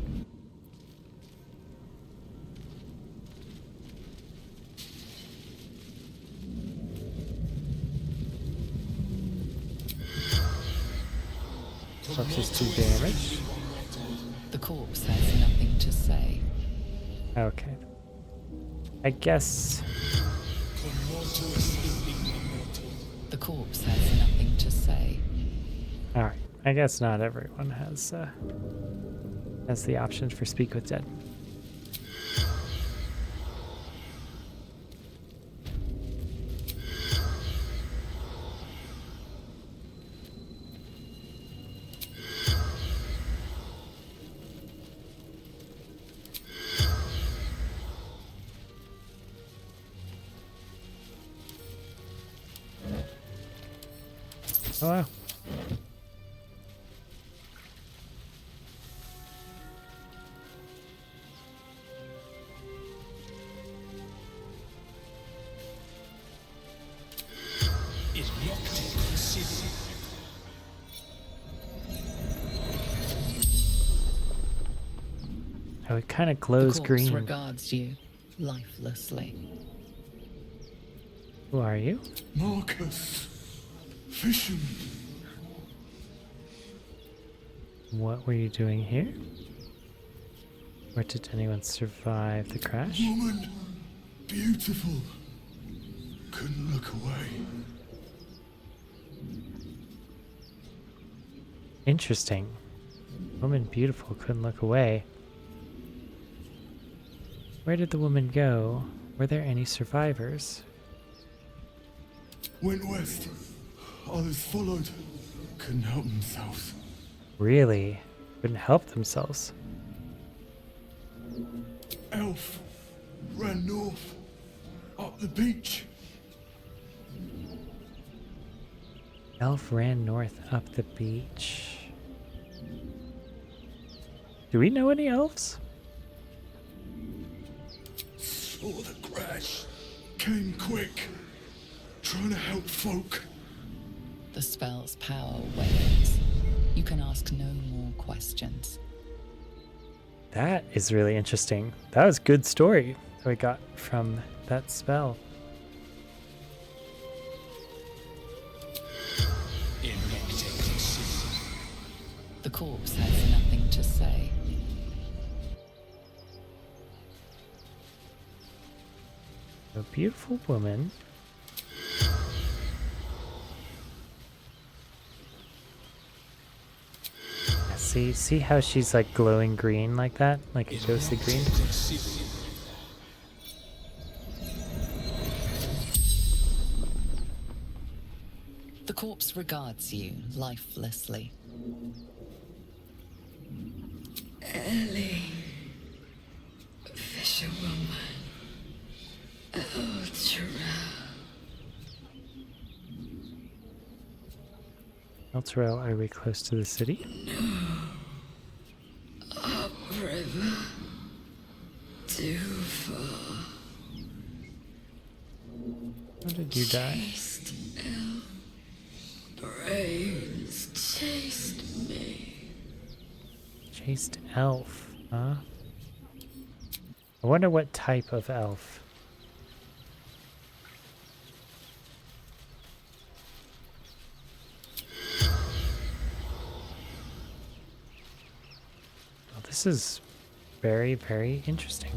Corpse is 2 damage. The corpse has nothing to say. Okay. I guess... The corpse has nothing to say. Alright. I guess not everyone has the option for speak with dead. Oh wow. Oh, it kind of glows The corpse green. regards you lifelessly. Who are you? Marcus. Fisherman. What were you doing here? Or did anyone survive the crash? Woman. Beautiful. Couldn't look away. Interesting. Woman beautiful, couldn't look away. Where did the woman go? Were there any survivors? Went west. Others followed. Couldn't help themselves. Really? Couldn't help themselves. Elf ran north. Up the beach. Elf ran north up the beach. Do we know any elves? Saw the crash. Came quick. Trying to help folk. The spell's power wanes. You can ask no more questions. That is really interesting. That was good story that we got from that spell. The corpse has nothing to say. A beautiful woman. See how she's like glowing green like that? Like a ghostly green? The corpse regards you lifelessly. Ellie, fisherwoman, Elturel, are we close to the city? upriver, too far. How did you die? Chased brains chased me. Chased elf, huh? I wonder what type of elf. Well, this is very, very interesting.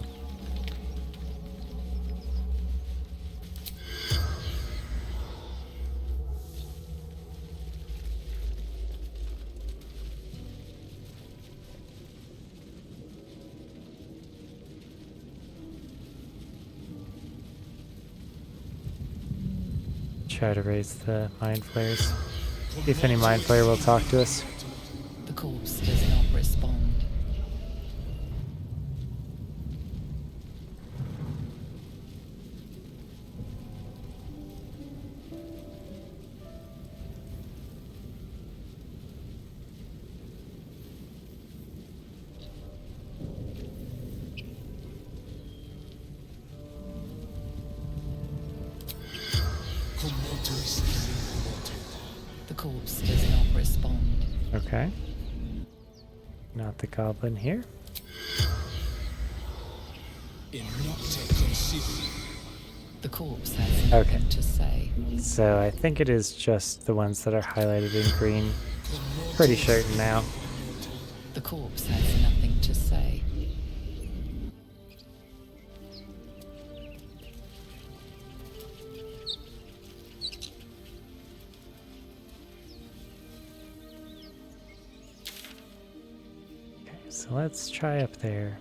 Try to raise the mind flayers. See if any mind flayer will talk to us. The corpse does not respond. The corpse does not respond. Okay. Not the goblin here. The corpse has nothing to say. So I think it is just the ones that are highlighted in green. Pretty certain now. The corpse has nothing to say. So let's try up there.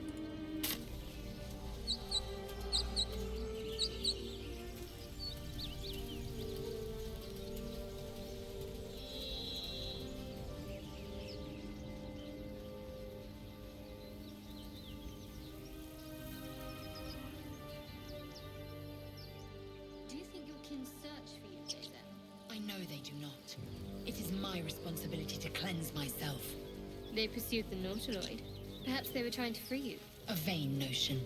Do you think your kin search for you, Jason? I know they do not. It is my responsibility to cleanse myself. They pursued the Nautiloid. Perhaps they were trying to free you. A vain notion.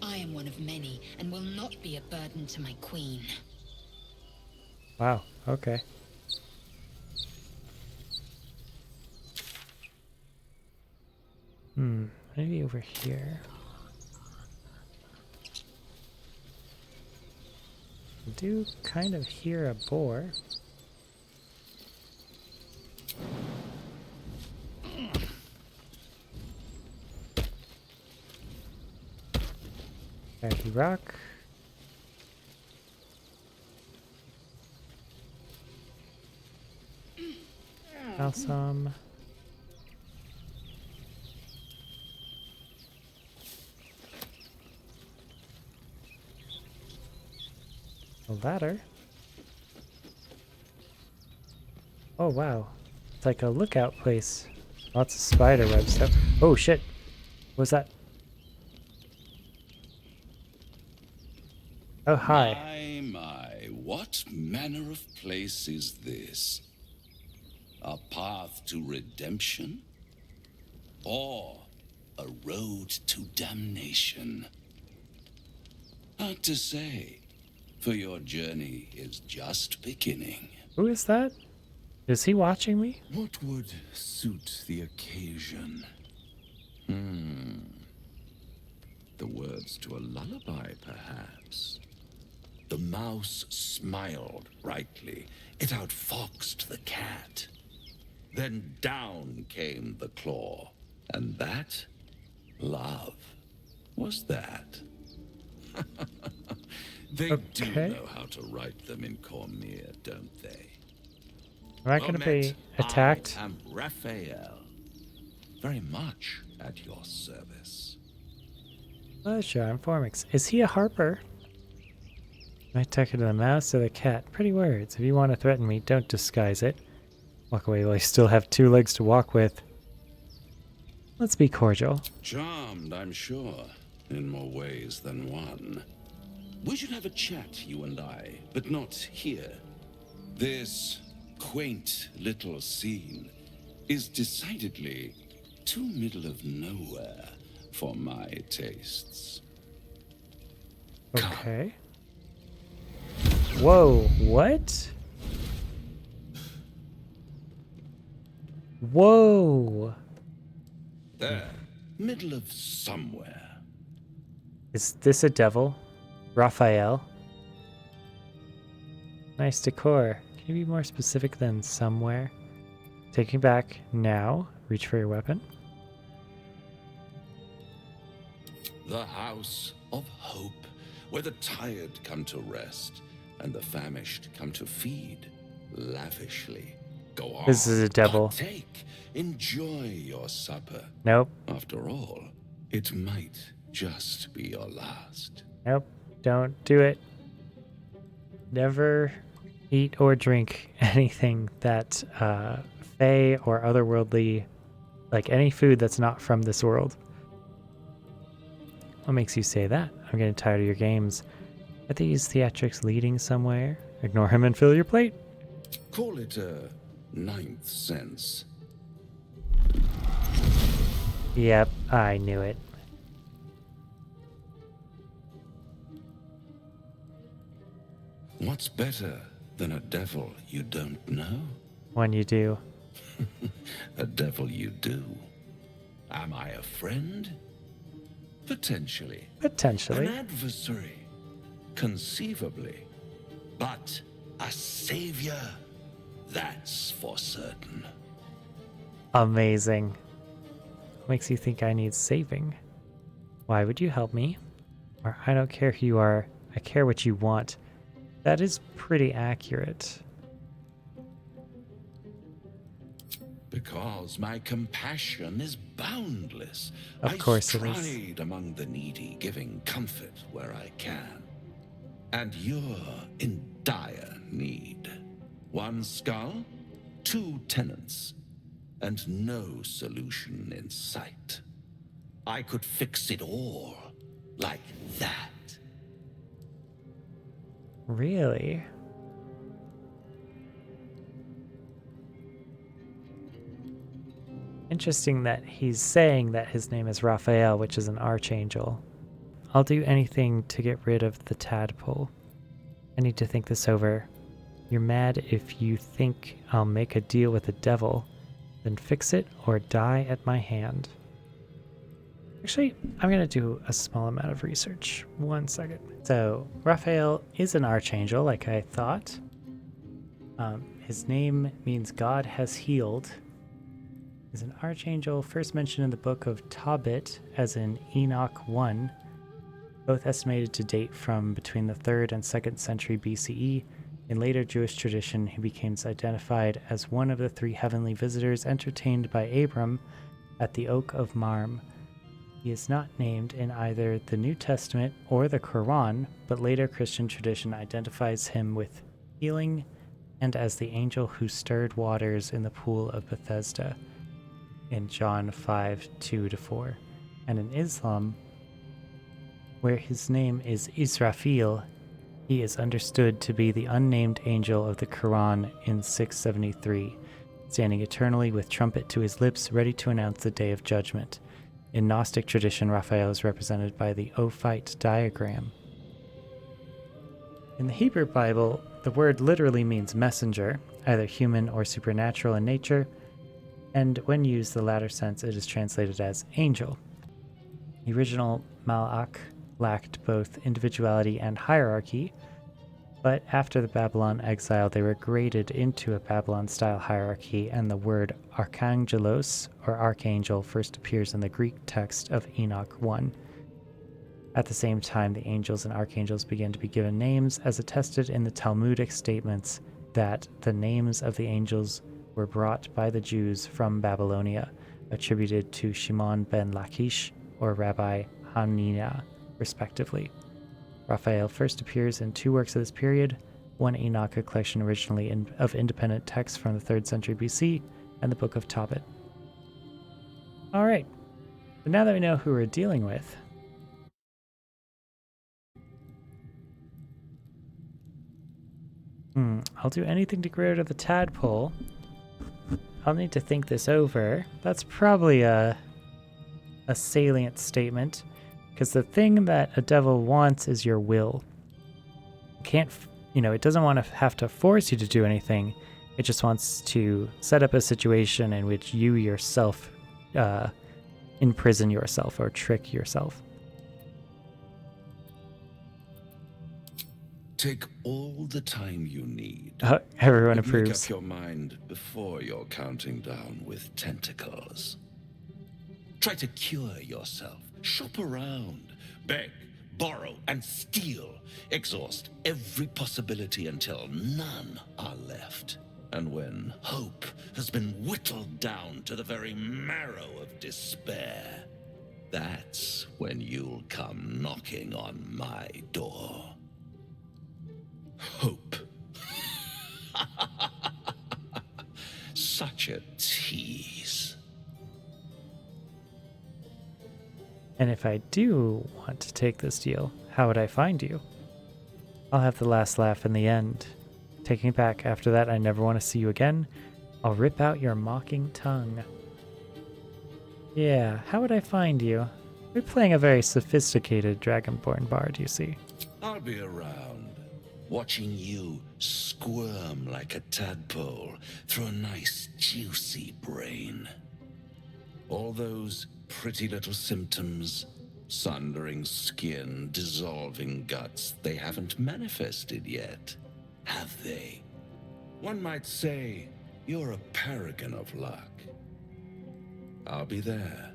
I am one of many, and will not be a burden to my queen. Wow, okay. Maybe over here. I do kind of hear a boar. Baggy rock. Balsam. A ladder. Oh wow. It's like a lookout place. Lots of spider web stuff. Oh shit. What was that? Oh, hi. My, what manner of place is this? A path to redemption? Or a road to damnation? Hard to say, for your journey is just beginning. Who is that? Is he watching me? What would suit the occasion? The words to a lullaby, perhaps. The mouse smiled brightly. It outfoxed the cat. Then down came the claw. And that? Love. Was that? They do know how to write them in Cormier, don't they? Am I going to be attacked? I am Raphael. Very much at your service. Oh, sure, I'm Formix. Is he a harper? Am I attacking the mouse or the cat? Pretty words. If you want to threaten me, don't disguise it. Walk away while I still have 2 legs to walk with. Let's be cordial. Charmed, I'm sure, in more ways than one. We should have a chat, you and I, but not here. This quaint little scene is decidedly too middle of nowhere for my tastes. Okay. Whoa, what? Whoa. There, middle of somewhere. Is this a devil? Raphael? Nice decor. Can you be more specific than somewhere? Taking back now. Reach for your weapon. The house of hope, where the tired come to rest and the famished come to feed lavishly. Go on. This is a devil. Partake. Enjoy your supper. Nope. After all, it might just be your last. Nope. Don't do it. Never eat or drink anything that fey or otherworldly, like any food that's not from this world. What makes you say that? I'm getting tired of your games. Are these theatrics leading somewhere? Ignore him and fill your plate. Call it a 9th sense. Yep, I knew it. What's better than a devil you don't know? When you do. A devil you do. Am I a friend? Potentially. Potentially. An adversary? Conceivably. But a savior? That's for certain. Amazing. Makes you think I need saving. Why would you help me? Or I don't care who you are, I care what you want. That is pretty accurate. Because my compassion is boundless. Of course it is. I stride among the needy, giving comfort where I can. And you're in dire need. 1 skull, 2 tenants, and no solution in sight. I could fix it all like that. Really? Interesting that he's saying that his name is Raphael, which is an archangel. I'll do anything to get rid of the tadpole. I need to think this over. You're mad if you think I'll make a deal with the devil, then fix it or die at my hand. Actually, I'm going to do a small amount of research. 1 second. So, Raphael is an archangel, like I thought. His name means God has healed. He's an archangel first mentioned in the book of Tobit as in Enoch 1, both estimated to date from between the 3rd and 2nd century BCE. In later Jewish tradition, he became identified as one of the 3 heavenly visitors entertained by Abram at the Oak of Marm. He is not named in either the New Testament or the Quran, but later Christian tradition identifies him with healing and as the angel who stirred waters in the pool of Bethesda in John 5:2-4. And in Islam, where his name is Israfil, he is understood to be the unnamed angel of the Quran in 673, standing eternally with trumpet to his lips, ready to announce the day of judgment. In Gnostic tradition, Raphael is represented by the Ophite diagram. In the Hebrew Bible, the word literally means messenger, either human or supernatural in nature, and when used the latter sense, it is translated as angel. The original Malak lacked both individuality and hierarchy, but after the Babylon exile, they were graded into a Babylon-style hierarchy, and the word archangelos, or archangel, first appears in the Greek text of Enoch 1. At the same time, the angels and archangels began to be given names, as attested in the Talmudic statements that the names of the angels were brought by the Jews from Babylonia, attributed to Shimon ben Lachish or Rabbi Hanina, respectively. Raphael first appears in 2 works of this period, one Enoch, a collection originally of independent texts from the 3rd century BC, and the Book of Tobit. Alright, so now that we know who we're dealing with, I'll do anything to get rid of the tadpole. I'll need to think this over. That's probably a salient statement, because the thing that a devil wants is your will. It can't, it doesn't want to have to force you to do anything. It just wants to set up a situation in which you yourself imprison yourself or trick yourself. Take all the time you need. Everyone But approves. Make up your mind before you're counting down with tentacles. Try to cure yourself. Shop around. Beg, borrow, and steal. Exhaust every possibility until none are left. And when hope has been whittled down to the very marrow of despair, that's when you'll come knocking on my door. Hope. Such a tease. And if I do want to take this deal, how would I find you? I'll have the last laugh in the end. Taking it back after that, I never want to see you again. I'll rip out your mocking tongue. Yeah, how would I find you? We're playing a very sophisticated Dragonborn bard, you see. I'll be around, watching you squirm like a tadpole through a nice juicy brain. All those pretty little symptoms, sundering skin, dissolving guts, they haven't manifested yet, have they? One might say you're a paragon of luck. I'll be there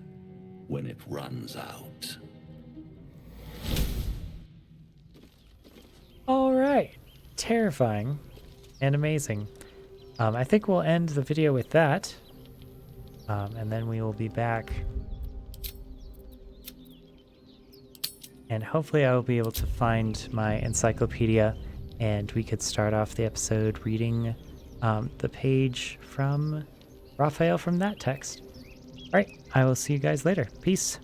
when it runs out. All right, terrifying and amazing. I think we'll end the video with that, and then we will be back. And hopefully I will be able to find my encyclopedia, and we could start off the episode reading the page from Raphael from that text. All right, I will see you guys later. Peace.